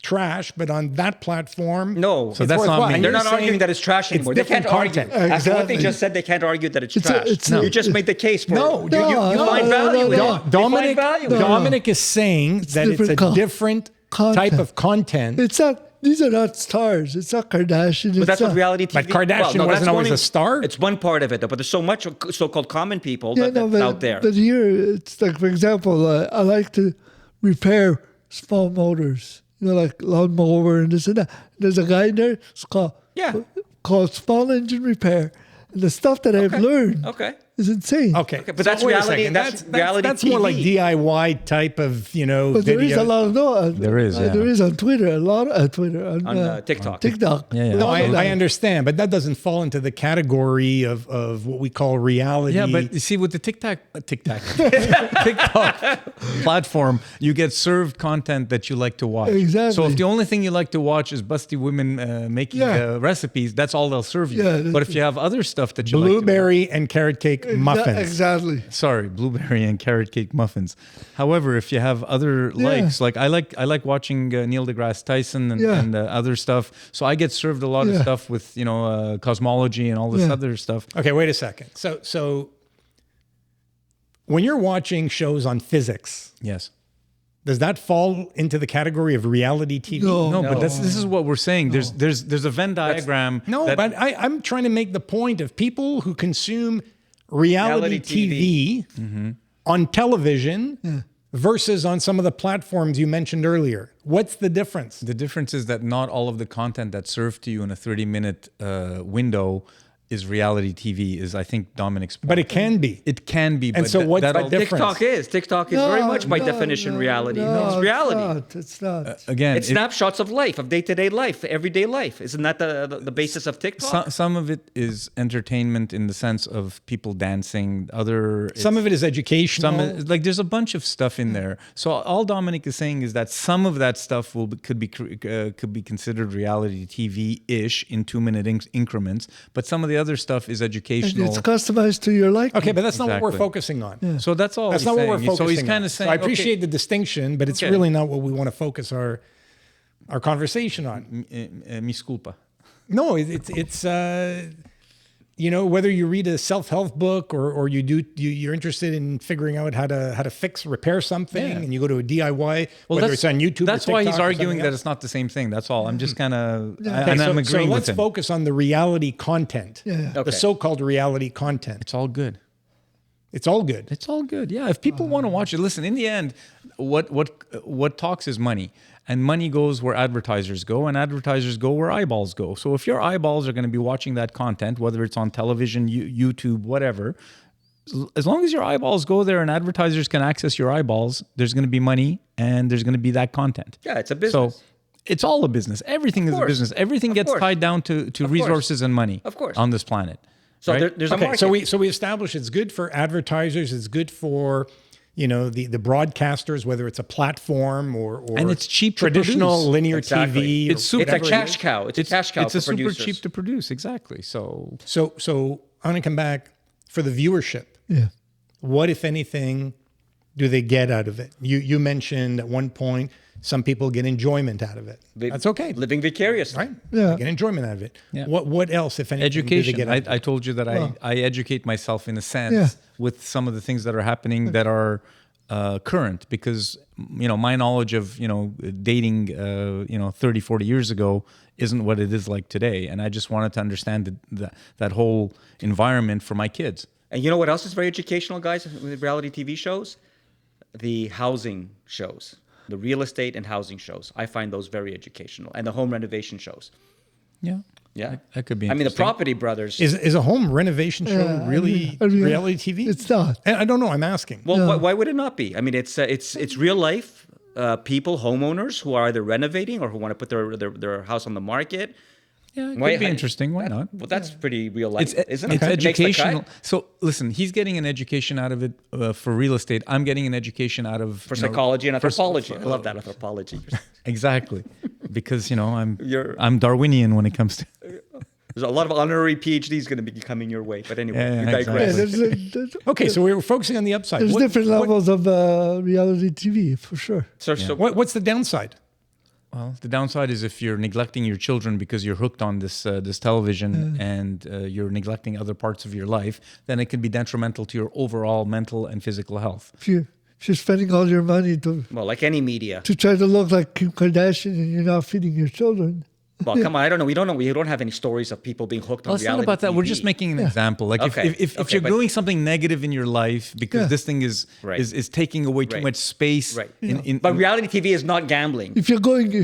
Speaker 1: trash, but on that platform,
Speaker 2: No.
Speaker 3: So that's not
Speaker 1: worthwhile.
Speaker 3: me.
Speaker 1: And
Speaker 2: They're
Speaker 1: you're
Speaker 2: not arguing
Speaker 1: saying
Speaker 2: that it's trash anymore. They can't
Speaker 1: different
Speaker 2: argue.
Speaker 1: content.
Speaker 2: After what they
Speaker 4: Exactly.
Speaker 2: just said, they can't argue that it's
Speaker 4: It's a-
Speaker 2: trash.
Speaker 4: it's a-
Speaker 2: You just made the case for
Speaker 1: No,
Speaker 2: it.
Speaker 1: you-
Speaker 2: You
Speaker 1: no,
Speaker 2: find
Speaker 4: no,
Speaker 2: value in
Speaker 4: no,
Speaker 2: it.
Speaker 4: no.
Speaker 2: You find
Speaker 1: Dominic,
Speaker 2: value in it.
Speaker 1: Dominic is saying that it's
Speaker 4: different
Speaker 1: a different
Speaker 4: content.
Speaker 1: type of content.
Speaker 4: It's not. These are not stars. It's not Kardashian.
Speaker 2: But that's
Speaker 4: it's
Speaker 2: what reality TV.
Speaker 1: But Kardashian wasn't
Speaker 2: that's
Speaker 1: always
Speaker 2: one-
Speaker 1: a star.
Speaker 2: It's one part of it, though. But there's so much so-called common people
Speaker 4: Yeah,
Speaker 2: that's
Speaker 4: but,
Speaker 2: out there.
Speaker 4: But here, it's like, for example, I like to repair small motors. You know, like lawnmower and this and that. There's a guy in there. It's called Small Engine Repair, and the stuff that I've learned
Speaker 2: Okay.
Speaker 4: is insane.
Speaker 1: Okay,
Speaker 2: but that's
Speaker 1: wait a
Speaker 2: reality-
Speaker 1: second.
Speaker 2: that's reality
Speaker 1: That's more like
Speaker 2: TV.
Speaker 1: DIY type of
Speaker 4: But there is
Speaker 1: video.
Speaker 4: a lot of
Speaker 3: There is, yeah.
Speaker 4: there is on Twitter a lot on Twitter
Speaker 2: On TikTok.
Speaker 4: TikTok.
Speaker 3: Yeah, yeah.
Speaker 4: A
Speaker 1: No,
Speaker 4: lot of
Speaker 1: I
Speaker 4: that.
Speaker 1: understand, but that doesn't fall into the category of what we call reality.
Speaker 3: Yeah, but you see, with the TikTok platform, you get served content that you like to watch.
Speaker 4: Exactly.
Speaker 3: So if the only thing you like to watch is busty women making
Speaker 4: Yeah.
Speaker 3: recipes, that's all they'll serve you.
Speaker 4: Yeah,
Speaker 3: but if you have other stuff that you
Speaker 1: blueberry and carrot cake muffins.
Speaker 4: Exactly.
Speaker 3: sorry, blueberry and carrot cake muffins. However, if you have other likes, like I like watching Neil deGrasse Tyson and other stuff. So I get served a lot of stuff with cosmology and all this other stuff.
Speaker 1: Okay, wait a second. So when you're watching shows on physics,
Speaker 3: Yes.
Speaker 1: does that fall into the category of reality TV?
Speaker 3: No, but this is what we're saying. There's a Venn diagram.
Speaker 1: No,
Speaker 3: that-
Speaker 1: but I'm trying to make the point of people who consume reality TV on television versus on some of the platforms you mentioned earlier. What's the difference?
Speaker 3: The difference is that not all of the content that's served to you in a 30-minute window is reality TV, is I think Dominic's point.
Speaker 1: But it can be.
Speaker 3: It can be.
Speaker 1: And
Speaker 3: but
Speaker 1: so what's the
Speaker 3: all-
Speaker 1: difference?
Speaker 2: TikTok is very much by definition reality. It's reality.
Speaker 4: It's not.
Speaker 3: Again,
Speaker 2: It's snapshots of life, of day-to-day life, everyday life. Isn't that the basis of TikTok?
Speaker 3: some of it is entertainment in the sense of people dancing.
Speaker 1: Some of it is educational.
Speaker 3: Like there's a bunch of stuff in there. So all Dominic is saying is that some of that stuff could be considered reality TV-ish in 2-minute increments, but some of the other stuff is educational.
Speaker 4: It's customized to your liking.
Speaker 1: Okay, but that's not what we're
Speaker 3: Exactly.
Speaker 1: focusing on.
Speaker 3: So that's all.
Speaker 1: That's
Speaker 3: he's
Speaker 1: not what
Speaker 3: saying.
Speaker 1: we're focusing
Speaker 3: So he's
Speaker 1: on.
Speaker 3: kind of saying.
Speaker 1: I appreciate the distinction, but it's
Speaker 3: Okay.
Speaker 1: really not what we want to focus our conversation on.
Speaker 3: Mi culpa.
Speaker 1: No, it's whether you read a self-help book or you're interested in figuring out how to repair something, and you go to a DIY, whether it's on YouTube.
Speaker 3: That's
Speaker 1: or
Speaker 3: why
Speaker 1: TikTok
Speaker 3: he's
Speaker 1: or
Speaker 3: arguing
Speaker 1: something
Speaker 3: that
Speaker 1: else.
Speaker 3: it's not the same thing. That's all. I'm just kind of,
Speaker 1: Okay,
Speaker 3: and I'm
Speaker 1: so
Speaker 3: agreeing
Speaker 1: let's
Speaker 3: with him.
Speaker 1: focus on the reality content,
Speaker 4: Yeah.
Speaker 1: the so-called reality content.
Speaker 3: It's all good.
Speaker 1: It's all good.
Speaker 3: It's all good. Yeah, if people want to watch it, listen. In the end, what talks is money, and money goes where advertisers go, and advertisers go where eyeballs go. So if your eyeballs are going to be watching that content, whether it's on television, YouTube, whatever, as long as your eyeballs go there and advertisers can access your eyeballs, there's going to be money and there's going to be that content.
Speaker 2: Yeah, it's a business.
Speaker 3: So it's all a business. Everything is a
Speaker 2: course.
Speaker 3: business. Everything
Speaker 2: Of
Speaker 3: gets
Speaker 2: course.
Speaker 3: tied down to resources and money.
Speaker 2: Of course.
Speaker 3: On this planet.
Speaker 2: So
Speaker 3: right?
Speaker 2: there's a
Speaker 1: Okay,
Speaker 2: market.
Speaker 1: so we established it's good for advertisers. It's good for the broadcasters, whether it's a platform or
Speaker 3: And it's cheap to
Speaker 1: traditional
Speaker 3: produce.
Speaker 1: linear
Speaker 2: Exactly.
Speaker 1: TV.
Speaker 3: It's super
Speaker 2: It's a
Speaker 1: whatever it
Speaker 2: cash
Speaker 1: is.
Speaker 2: cow. It's a cash cow
Speaker 3: It's
Speaker 2: for
Speaker 3: a super
Speaker 2: producers.
Speaker 3: cheap to produce. Exactly. So
Speaker 1: So I'm going to come back for the viewership.
Speaker 4: Yeah.
Speaker 1: What, if anything, do they get out of it? You mentioned at one point some people get enjoyment out of it. That's okay,
Speaker 2: Living vicariously.
Speaker 1: right?
Speaker 4: Yeah.
Speaker 1: They get enjoyment out of it.
Speaker 3: Yeah.
Speaker 1: What else, if anything, do they
Speaker 3: education.
Speaker 1: get out of it?
Speaker 3: I told you that I educate myself in a sense
Speaker 4: Yeah.
Speaker 3: with some of the things that are happening that are current, because my knowledge of dating 30, 40 years ago isn't what it is like today, and I just wanted to understand that whole environment for my kids.
Speaker 2: And you know what else is very educational, guys, with reality TV shows? The housing shows, the real estate and housing shows. I find those very educational, and the home renovation shows.
Speaker 3: Yeah.
Speaker 2: Yeah,
Speaker 3: That could be
Speaker 2: I mean, the
Speaker 3: interesting.
Speaker 2: Property Brothers.
Speaker 1: Is a home renovation show really reality TV?
Speaker 4: It's not.
Speaker 1: I don't know. I'm asking.
Speaker 2: Well, why would it not be? I mean, it's real life people, homeowners who are either renovating or who want to put their house on the market.
Speaker 3: Yeah, it could be interesting. Why not?
Speaker 2: Well, that's pretty real life, isn't
Speaker 3: It's
Speaker 2: it? It makes the cut.
Speaker 3: educational. So listen, he's getting an education out of it for real estate. I'm getting an education out of
Speaker 2: For psychology and anthropology. I love that, anthropology.
Speaker 3: Exactly, because
Speaker 2: You're-
Speaker 3: I'm Darwinian when it comes to.
Speaker 2: There's a lot of honorary PhDs going to be coming your way. But anyway,
Speaker 3: Yeah,
Speaker 2: you digress.
Speaker 3: exactly.
Speaker 1: Okay, so we're focusing on the upside.
Speaker 4: There's
Speaker 1: What-
Speaker 4: different
Speaker 1: what-
Speaker 4: levels of reality TV for sure.
Speaker 2: So,
Speaker 1: What's the downside?
Speaker 3: Well, the downside is if you're neglecting your children because you're hooked on this television and you're neglecting other parts of your life, then it can be detrimental to your overall mental and physical health.
Speaker 4: If you're spending all your money to
Speaker 2: well, like any media.
Speaker 4: try to look like Kim Kardashian and you're not feeding your children.
Speaker 2: Well, come on, I don't know. We don't have any stories of people being hooked on
Speaker 3: Well, it's not
Speaker 2: reality
Speaker 3: about that. We're
Speaker 2: TV.
Speaker 3: just making an example. Like
Speaker 2: Okay.
Speaker 3: if
Speaker 2: Okay,
Speaker 3: you're
Speaker 2: but-
Speaker 3: doing something negative in your life because
Speaker 4: Yeah.
Speaker 3: this thing is
Speaker 2: Right.
Speaker 3: is taking away too
Speaker 2: Right.
Speaker 3: much space.
Speaker 2: Right.
Speaker 3: In
Speaker 2: But reality TV is not gambling.
Speaker 4: If you're going again,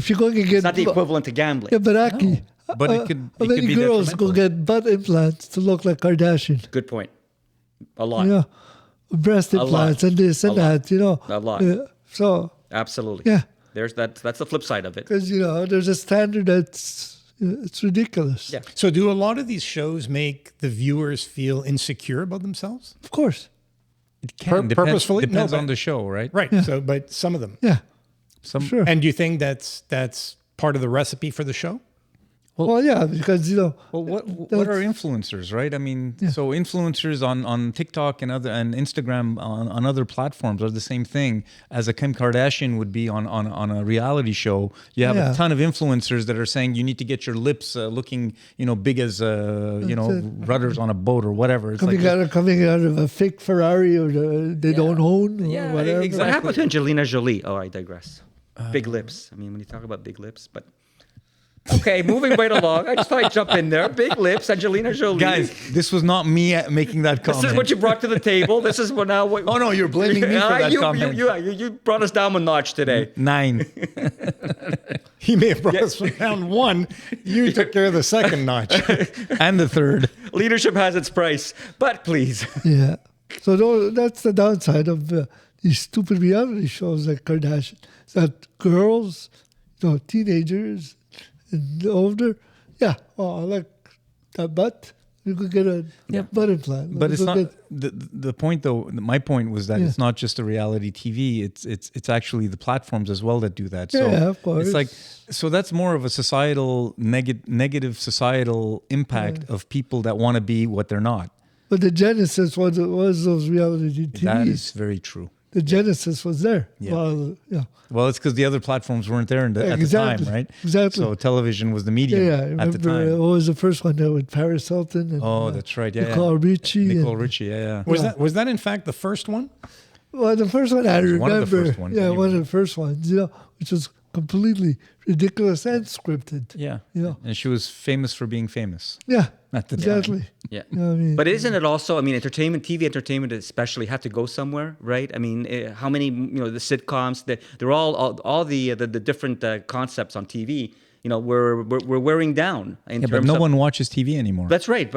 Speaker 2: It's not the equivalent to gambling.
Speaker 4: Yeah, but Aki,
Speaker 3: But it could
Speaker 4: many
Speaker 3: be
Speaker 4: girls
Speaker 3: detrimental.
Speaker 4: go get butt implants to look like Kardashian.
Speaker 2: Good point. A lot.
Speaker 4: Yeah, breast
Speaker 2: lot.
Speaker 4: implants and this and
Speaker 2: A lot.
Speaker 4: that.
Speaker 2: A lot.
Speaker 4: So
Speaker 2: Absolutely.
Speaker 4: yeah,
Speaker 2: That's the flip side of it.
Speaker 4: because there's a standard that's it's ridiculous.
Speaker 2: Yeah.
Speaker 1: So do a lot of these shows make the viewers feel insecure about themselves?
Speaker 4: Of course.
Speaker 3: It can depend-
Speaker 1: purposefully?
Speaker 3: depends
Speaker 1: No,
Speaker 3: on
Speaker 1: but-
Speaker 3: the show, right?
Speaker 1: Right. So, but some of them.
Speaker 4: Yeah.
Speaker 3: Some
Speaker 4: Sure.
Speaker 1: And do you think that's part of the recipe for the show?
Speaker 4: Well, yeah, because
Speaker 3: Well, what are influencers, right? I mean, so influencers on TikTok and Instagram on other platforms are the same thing as a Kim Kardashian would be on a reality show. You have
Speaker 4: Yeah.
Speaker 3: a ton of influencers that are saying you need to get your lips looking, big as rudders on a boat or whatever. It's
Speaker 4: coming out of a fake Ferrari or they don't own or
Speaker 3: Yeah,
Speaker 4: whatever.
Speaker 2: What
Speaker 3: exactly.
Speaker 2: happened to Angelina Jolie? Oh, I digress. Big lips. I mean, when you talk about big lips, but okay, moving right along. I just thought I'd jump in there. Big lips, Angelina Jolie.
Speaker 3: Guys, this was not me making that comment.
Speaker 2: this is what you brought to the table. This is what now.
Speaker 3: Oh no, you're blaming me for that comment.
Speaker 2: You brought us down a notch today.
Speaker 3: 9.
Speaker 1: He may have brought us from round one. You took care of the second notch.
Speaker 3: And the third.
Speaker 2: Leadership has its price, but please.
Speaker 4: Yeah. So that's the downside of these stupid reality shows like Kardashian. That girls, teenagers and older, yeah, oh, I like that butt. You could get a butt implant.
Speaker 3: But
Speaker 4: You
Speaker 3: it's
Speaker 4: could
Speaker 3: not
Speaker 4: get-
Speaker 3: the point though. My point was that it's not just a reality TV. It's actually the platforms as well that do that. So
Speaker 4: Yeah, of course.
Speaker 3: it's like that's more of a societal negative societal impact of people that want to be what they're not.
Speaker 4: But the genesis was those reality TVs.
Speaker 3: That is very true.
Speaker 4: The genesis was there.
Speaker 3: Yeah.
Speaker 4: Well, yeah.
Speaker 3: Well, it's because the other platforms weren't there at the
Speaker 4: Exactly.
Speaker 3: time, right?
Speaker 4: Exactly.
Speaker 3: So television was the medium
Speaker 4: Yeah, I
Speaker 3: at
Speaker 4: remember
Speaker 3: the time.
Speaker 4: what was the first one there with Paris Hilton and
Speaker 3: Oh, that's right. Yeah,
Speaker 4: Nicole Richie.
Speaker 3: Nicole
Speaker 4: and-
Speaker 3: Richie. Yeah.
Speaker 1: Was that in fact the first one?
Speaker 4: Well, the first one I remember.
Speaker 3: one of the first ones,
Speaker 4: Yeah,
Speaker 3: anyway.
Speaker 4: one of the first ones, which was completely ridiculous and scripted.
Speaker 3: Yeah.
Speaker 4: Yeah.
Speaker 3: And she was famous for being famous.
Speaker 4: Yeah,
Speaker 3: At the time.
Speaker 4: exactly.
Speaker 2: Yeah.
Speaker 4: You know what I mean?
Speaker 2: But isn't it also? I mean, TV entertainment especially had to go somewhere, right? I mean, how many? The sitcoms. They're all the different concepts on TV. We're wearing down. In
Speaker 3: Yeah, but
Speaker 2: terms
Speaker 3: no
Speaker 2: of,
Speaker 3: one watches TV anymore.
Speaker 2: That's right.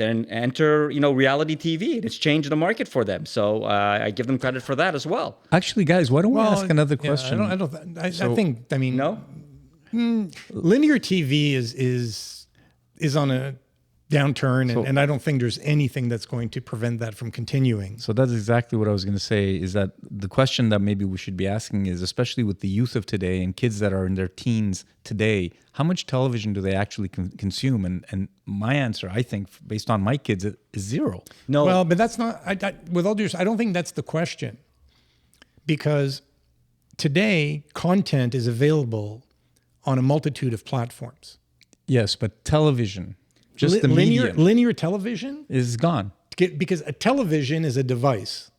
Speaker 2: Then enter reality TV, and it's changed the market for them. So I give them credit for that as well.
Speaker 3: Actually, guys, why don't we ask another
Speaker 1: yeah,
Speaker 3: question?
Speaker 1: I think. I mean,
Speaker 2: No.
Speaker 1: linear TV is on a downturn, and I don't think there's anything that's going to prevent that from continuing.
Speaker 3: So that's exactly what I was going to say, is that the question that maybe we should be asking is, especially with the youth of today and kids that are in their teens today, how much television do they actually consume? And my answer, I think, based on my kids, is zero.
Speaker 2: No.
Speaker 1: Well, but that's not. With all due respect, I don't think that's the question, because today content is available on a multitude of platforms.
Speaker 3: Yes, but television, just the medium,
Speaker 1: linear television
Speaker 3: is gone.
Speaker 1: because a television is a device.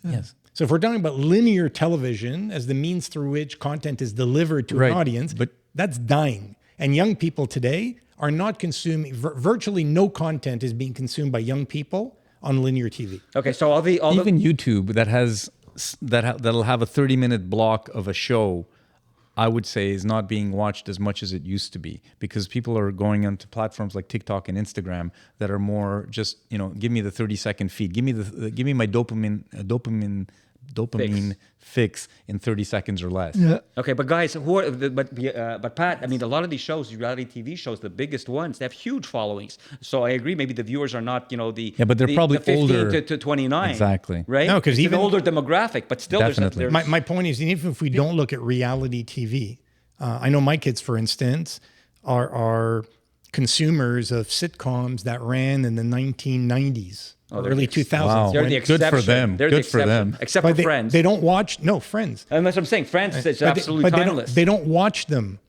Speaker 3: Yes.
Speaker 1: So if we're talking about linear television as the means through which content is delivered to
Speaker 3: Right,
Speaker 1: an audience,
Speaker 3: but-
Speaker 1: that's dying. And young people today are not consuming, virtually no content is being consumed by young people on linear TV.
Speaker 2: Okay, so all the
Speaker 3: Even YouTube that has that'll have a 30-minute block of a show, I would say is not being watched as much as it used to be, because people are going onto platforms like TikTok and Instagram that are more just, give me the 30-second feed, give me my dopamine fix in 30 seconds or less.
Speaker 4: Yeah.
Speaker 2: Okay, but guys, but Pat, I mean, a lot of these shows, reality TV shows, the biggest ones, they have huge followings. So I agree, maybe the viewers are not,
Speaker 3: But they're probably
Speaker 2: the 15
Speaker 3: older.
Speaker 2: to 29.
Speaker 3: Exactly.
Speaker 2: Right?
Speaker 1: No, 'cause
Speaker 2: It's an
Speaker 1: even-
Speaker 2: older demographic, but still
Speaker 3: Definitely.
Speaker 1: My point is, even if we don't look at reality TV, I know my kids, for instance, are consumers of sitcoms that ran in the 1990s, or early 2000s.
Speaker 3: Wow.
Speaker 2: They're the
Speaker 3: Good for
Speaker 2: exception.
Speaker 3: them.
Speaker 2: They're
Speaker 3: Good
Speaker 2: the
Speaker 3: for
Speaker 2: exception.
Speaker 3: them.
Speaker 2: Except
Speaker 1: But
Speaker 2: for Friends.
Speaker 1: they don't watch, Friends.
Speaker 2: And that's what I'm saying. Friends is absolutely
Speaker 1: but
Speaker 2: timeless.
Speaker 1: they don't watch them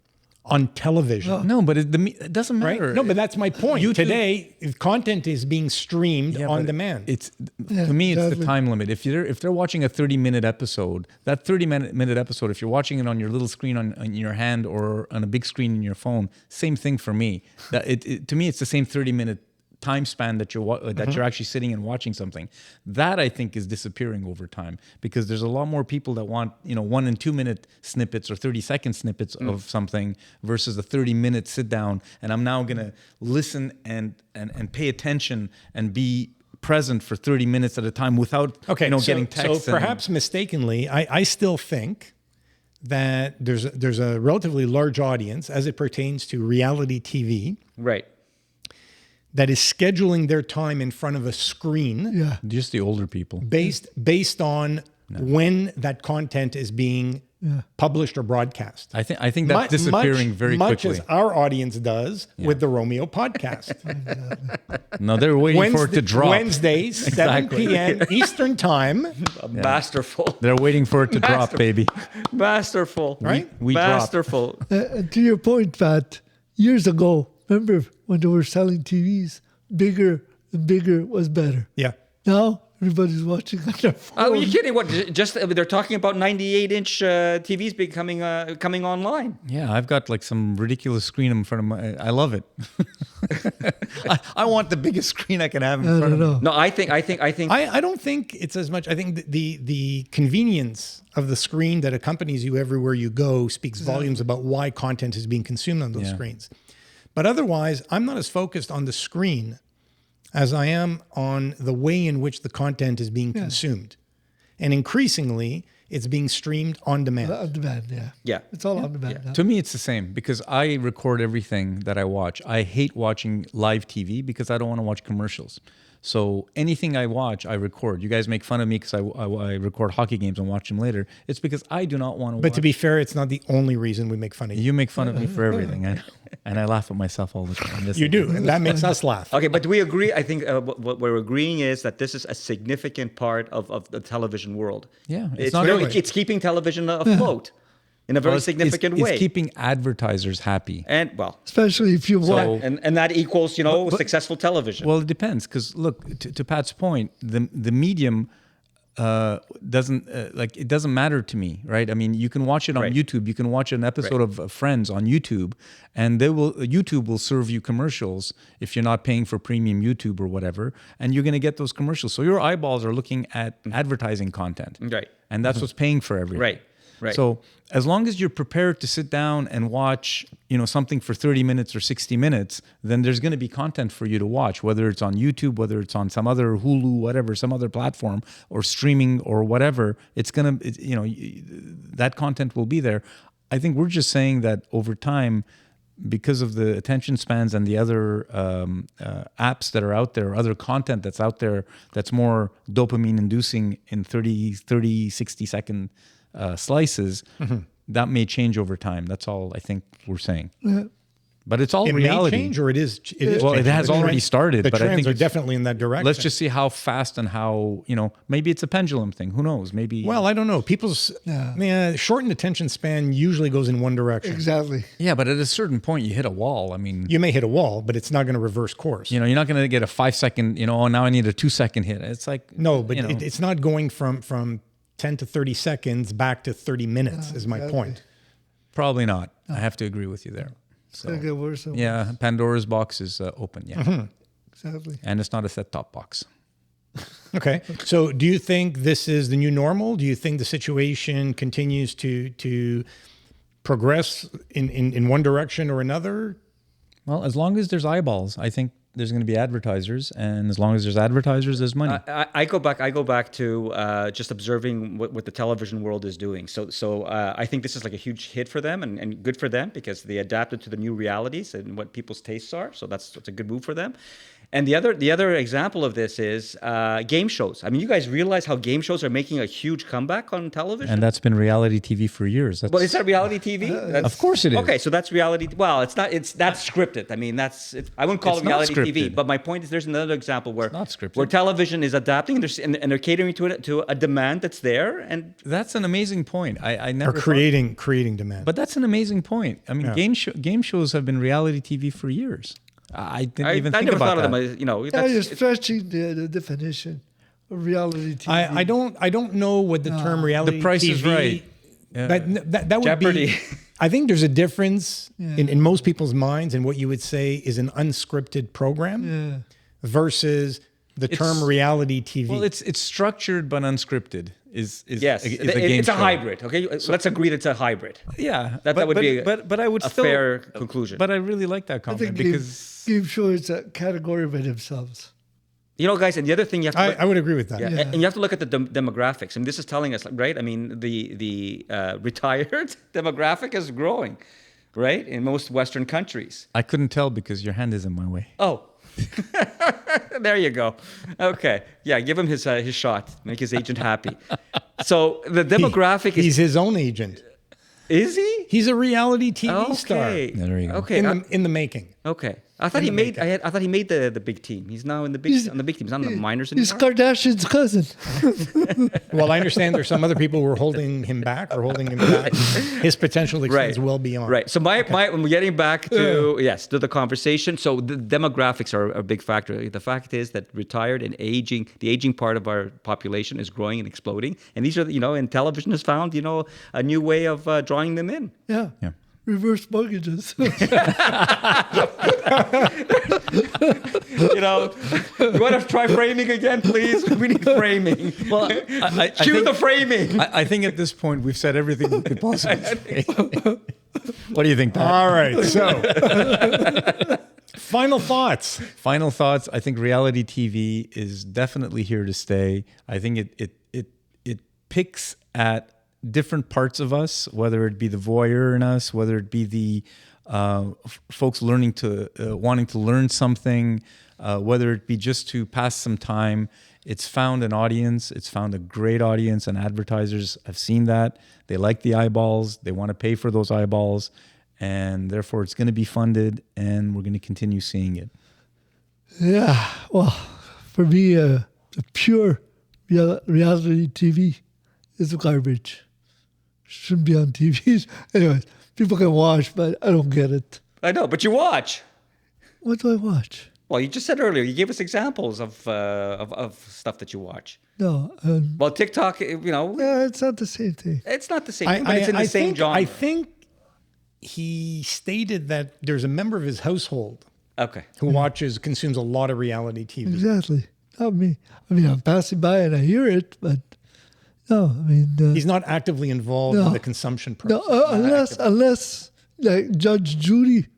Speaker 1: on television.
Speaker 3: No, but it doesn't
Speaker 1: Right?
Speaker 3: matter.
Speaker 1: No, but that's my point.
Speaker 3: YouTube-
Speaker 1: Today, if content is being streamed
Speaker 3: Yeah,
Speaker 1: on
Speaker 3: but
Speaker 1: demand.
Speaker 3: It's to me, it's the
Speaker 4: exactly.
Speaker 3: time limit. If they're watching a 30-minute episode, that 30-minute episode, if you're watching it on your little screen on your hand or on a big screen in your phone, same thing for me. That to me, it's the same 30-minute time span that you're actually sitting and watching something. That I think is disappearing over time, because there's a lot more people that want 1 and 2 minute snippets or 30-second snippets of something versus a 30-minute sit down, and I'm now gonna listen and pay attention and be present for 30 minutes at a time without getting text.
Speaker 1: So perhaps mistakenly, I still think that there's a relatively large audience as it pertains to reality TV
Speaker 2: Right.
Speaker 1: that is scheduling their time in front of a screen
Speaker 4: Yeah.
Speaker 3: just the older people.
Speaker 1: based on when that content is being published or broadcast.
Speaker 3: I think that's disappearing very
Speaker 1: much
Speaker 3: quickly.
Speaker 1: as our audience does with the Romeo podcast.
Speaker 3: No, they're waiting for it to drop.
Speaker 1: Wednesdays, 7 p.m. Eastern time.
Speaker 2: Masterful.
Speaker 3: They're waiting for it to drop, baby.
Speaker 2: Masterful.
Speaker 1: Right?
Speaker 3: We drop.
Speaker 2: Masterful.
Speaker 4: And to your point, Pat, years ago, remember when they were selling TVs, bigger and bigger was better.
Speaker 1: Yeah.
Speaker 4: Now everybody's watching on their phone.
Speaker 2: Oh, are you kidding? What? Just they're talking about 98-inch TVs becoming coming online.
Speaker 3: Yeah, I've got like some ridiculous screen in front of my. I love it. I want the biggest screen I can have in
Speaker 4: I
Speaker 3: front
Speaker 4: don't
Speaker 3: of me.
Speaker 4: know.
Speaker 2: No, I think.
Speaker 1: I don't think it's as much. I think the convenience of the screen that accompanies you everywhere you go speaks volumes about why content is being consumed on those screens. But otherwise, I'm not as focused on the screen as I am on the way in which the content is being consumed. And increasingly, it's being streamed on demand.
Speaker 4: On demand, yeah.
Speaker 2: Yeah.
Speaker 4: It's all on demand now.
Speaker 3: To me, it's the same because I record everything that I watch. I hate watching live TV because I don't want to watch commercials. So anything I watch, I record. You guys make fun of me because I record hockey games and watch them later. It's because I do not want to watch.
Speaker 1: But to be fair, it's not the only reason we make fun of you.
Speaker 3: You make fun of me for everything, I know. And I laugh at myself all the time.
Speaker 1: You do, and that makes us laugh.
Speaker 2: Okay, but do we agree? I think what we're agreeing is that this is a significant part of the television world.
Speaker 3: Yeah,
Speaker 2: It's keeping television afloat in a very significant way.
Speaker 3: It's keeping advertisers happy.
Speaker 2: And
Speaker 4: Especially if you want.
Speaker 2: and that equals successful television.
Speaker 3: Well, it depends because look, to Pat's point, the medium doesn't it doesn't matter to me, right? I mean, you can watch it on
Speaker 2: Right.
Speaker 3: YouTube. You can watch an episode of Friends on YouTube, and YouTube will serve you commercials if you're not paying for premium YouTube or whatever, and you're going to get those commercials. So your eyeballs are looking at advertising content,
Speaker 2: Right.
Speaker 3: And that's what's paying for everything,
Speaker 2: Right. Right.
Speaker 3: So as long as you're prepared to sit down and watch, something for 30 minutes or 60 minutes, then there's going to be content for you to watch, whether it's on YouTube, whether it's on some other Hulu, whatever, some other platform or streaming or whatever. It's going to, that content will be there. I think we're just saying that over time, because of the attention spans and the other apps that are out there, other content that's out there that's more dopamine inducing in 30, 60 second slices, that may change over time. That's all I think we're saying.
Speaker 4: Yeah.
Speaker 3: But it's all
Speaker 1: It
Speaker 3: reality.
Speaker 1: may change, or it is. It is
Speaker 3: Well, it
Speaker 1: changing.
Speaker 3: has
Speaker 1: The
Speaker 3: already
Speaker 1: trends-
Speaker 3: started,
Speaker 1: The
Speaker 3: but I
Speaker 1: trends
Speaker 3: think
Speaker 1: are
Speaker 3: it's-
Speaker 1: definitely in that direction.
Speaker 3: Let's just see how fast and how, maybe it's a pendulum thing. Who knows? Maybe.
Speaker 1: Well, I don't know. People's shortened attention span usually goes in one direction.
Speaker 4: Exactly.
Speaker 3: yeah, but at a certain point, you hit a wall. I mean,
Speaker 1: You may hit a wall, but it's not going to reverse course.
Speaker 3: you're not going to get a 5-second, oh, now I need a 2-second hit. It's like,
Speaker 1: No, but
Speaker 3: you know.
Speaker 1: it's not going from 10 to 30 seconds back to 30 minutes. Is my
Speaker 4: exactly.
Speaker 1: point.
Speaker 3: Probably not. I have to agree with you there.
Speaker 4: It's going to get worse and worse.
Speaker 3: Yeah, Pandora's box is open. Yeah,
Speaker 4: Exactly.
Speaker 3: and it's not a set-top box.
Speaker 1: Okay. So, do you think this is the new normal? Do you think the situation continues to progress in one direction or another?
Speaker 3: Well, as long as there's eyeballs, I think there's going to be advertisers, and as long as there's advertisers, there's money.
Speaker 2: I go back to just observing what the television world is doing. So I think this is like a huge hit for them and good for them because they adapted to the new realities and what people's tastes are. So that's a good move for them. And the other example of this is game shows. I mean, you guys realize how game shows are making a huge comeback on television?
Speaker 3: And that's been reality TV for years.
Speaker 2: Well, is that reality TV?
Speaker 3: Of course it is.
Speaker 2: Okay, so that's reality. Well, it's not. That's scripted. I mean, I wouldn't call
Speaker 3: It's
Speaker 2: it
Speaker 3: not
Speaker 2: reality TV.
Speaker 3: scripted.
Speaker 2: But my point is, there's another example where
Speaker 3: not scripted.
Speaker 2: where television is adapting and they're catering to a demand that's there. And
Speaker 3: That's an amazing point. I never
Speaker 1: Or
Speaker 3: thought-
Speaker 1: creating demand?
Speaker 3: But that's an amazing point. I mean, game shows have been reality TV for years. I didn't even
Speaker 2: I
Speaker 3: think
Speaker 2: never
Speaker 3: about
Speaker 2: thought
Speaker 3: that.
Speaker 2: of them as
Speaker 4: Yeah,
Speaker 2: that's,
Speaker 4: you're
Speaker 2: it's-
Speaker 4: stretching the definition of reality TV.
Speaker 1: I don't know what the term reality
Speaker 3: The Price
Speaker 1: TV,
Speaker 3: is Right. Yeah.
Speaker 1: That would
Speaker 2: Jeopardy.
Speaker 1: be. I think there's a difference in most people's minds in what you would say is an unscripted program
Speaker 4: Yeah.
Speaker 1: versus the term reality TV.
Speaker 3: Well, it's structured but unscripted. Is
Speaker 2: yes,
Speaker 3: a game
Speaker 2: it's a
Speaker 3: show.
Speaker 2: hybrid. Okay, let's agree that it's a hybrid.
Speaker 3: Yeah,
Speaker 2: That would be
Speaker 3: but I would
Speaker 2: a
Speaker 3: still,
Speaker 2: fair conclusion.
Speaker 3: But I really like that
Speaker 4: I
Speaker 3: comment
Speaker 4: think
Speaker 3: because
Speaker 4: game show is a category by themselves.
Speaker 2: Guys, and the other thing you have to look,
Speaker 1: I would agree with that.
Speaker 2: yeah, and you have to look at the demographics. And this is telling us, right? I mean, the retired demographic is growing, right, in most Western countries.
Speaker 3: I couldn't tell because your hand is in my way.
Speaker 2: Oh, there you go. Okay, yeah, give him his shot. Make his agent happy. So the demographic
Speaker 1: He's his own agent.
Speaker 2: is he?
Speaker 1: He's a reality TV star
Speaker 2: Okay.
Speaker 3: There you go.
Speaker 2: Okay.
Speaker 1: in the making.
Speaker 2: Okay. I thought he made. I thought he made the big team. He's now in the big on the big team. He's not in the minors
Speaker 4: He's
Speaker 2: anymore.
Speaker 4: Kardashian's cousin.
Speaker 1: Well, I understand there's some other people who are holding him back. His potential extends well beyond.
Speaker 2: Right. So my when we're getting back to to the conversation. So the demographics are a big factor. The fact is that retired and the aging part of our population is growing and exploding. And these are and television has found a new way of drawing them in.
Speaker 4: Yeah.
Speaker 3: Yeah.
Speaker 4: Reverse mortgages.
Speaker 2: You want to try framing again, please? We need framing.
Speaker 3: Well, I
Speaker 2: Cue
Speaker 3: think,
Speaker 2: the framing.
Speaker 3: I think at this point we've said everything we could possibly say. What do you think, Pat?
Speaker 1: All right. So, final thoughts.
Speaker 3: Final thoughts. I think reality TV is definitely here to stay. I think it picks at different parts of us, whether it be the voyeur in us, whether it be the folks wanting to learn something, whether it be just to pass some time. It's found an audience. It's found a great audience, and advertisers have seen that. They like the eyeballs. They want to pay for those eyeballs, and therefore it's going to be funded, and we're going to continue seeing it.
Speaker 4: Yeah. Well, for me, the pure reality TV is garbage. Shouldn't be on TVs. Anyways, people can watch, but I don't get it.
Speaker 2: I know, but you watch.
Speaker 4: What do I watch?
Speaker 2: Well, you just said earlier. You gave us examples of stuff that you watch.
Speaker 4: No.
Speaker 2: Well, TikTok,
Speaker 4: Yeah, it's not the same thing.
Speaker 2: it's not the same, thing, but it's in the same
Speaker 1: think,
Speaker 2: genre.
Speaker 1: I think he stated that there's a member of his household
Speaker 2: Okay.
Speaker 1: who consumes a lot of reality TV.
Speaker 4: Exactly. Not me. I mean, I'm passing by and I hear it, but no. I mean,
Speaker 1: He's not actively involved in the consumption process.
Speaker 4: unless like Judge Judy.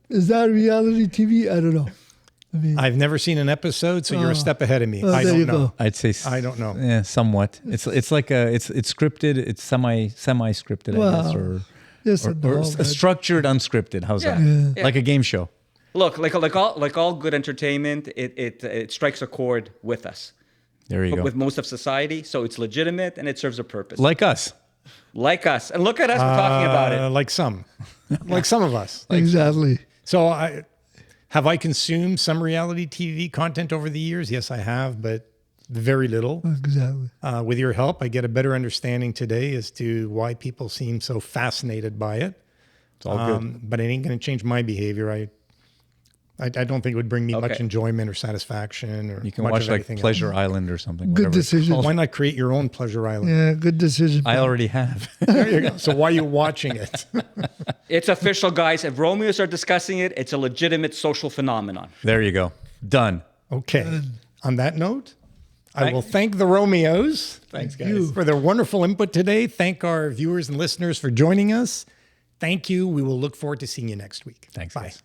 Speaker 4: Is that reality TV? I don't know. I mean,
Speaker 1: I've never seen an episode, so you're a step ahead of me. I
Speaker 4: there
Speaker 1: don't
Speaker 4: you
Speaker 1: know.
Speaker 4: go.
Speaker 3: I'd say
Speaker 1: I don't know.
Speaker 3: Yeah, somewhat. It's like it's scripted. It's semi scripted, I guess, or
Speaker 4: yes
Speaker 3: or,
Speaker 4: and
Speaker 3: or
Speaker 4: no,
Speaker 3: s-
Speaker 4: but-
Speaker 3: structured unscripted. How's that?
Speaker 2: Yeah.
Speaker 3: Like a game show.
Speaker 2: Look, like all good entertainment, it strikes a chord with us,
Speaker 3: There you go.
Speaker 2: with most of society. So it's legitimate and it serves a purpose.
Speaker 3: Like us.
Speaker 2: Like us, and look at us, we're talking about it.
Speaker 1: Like some. like some of us.
Speaker 4: Exactly.
Speaker 1: So have I consumed some reality TV content over the years? Yes, I have, but very little.
Speaker 4: Exactly.
Speaker 1: With your help, I get a better understanding today as to why people seem so fascinated by it.
Speaker 3: It's all good.
Speaker 1: But it ain't going to change my behavior. I don't think it would bring me much
Speaker 2: Okay.
Speaker 1: enjoyment or satisfaction or
Speaker 3: You can
Speaker 1: much
Speaker 3: watch
Speaker 1: of
Speaker 3: like
Speaker 1: anything else.
Speaker 3: Pleasure Island or something.
Speaker 4: Good
Speaker 3: whatever it's
Speaker 4: decision.
Speaker 3: called.
Speaker 1: Why not create your own Pleasure Island?
Speaker 4: Yeah, good decision.
Speaker 3: I already have.
Speaker 1: There you go. So why are you watching it?
Speaker 2: It's official, guys. If Romeos are discussing it, it's a legitimate social phenomenon.
Speaker 3: There you go. Done.
Speaker 1: Okay. On that note, I
Speaker 2: Right.
Speaker 1: will thank the Romeos. Thanks, guys,
Speaker 4: you.
Speaker 1: for their wonderful input today. Thank our viewers and listeners for joining us. Thank you. We will look forward to seeing you next week.
Speaker 3: Thanks,
Speaker 1: Bye.
Speaker 3: guys.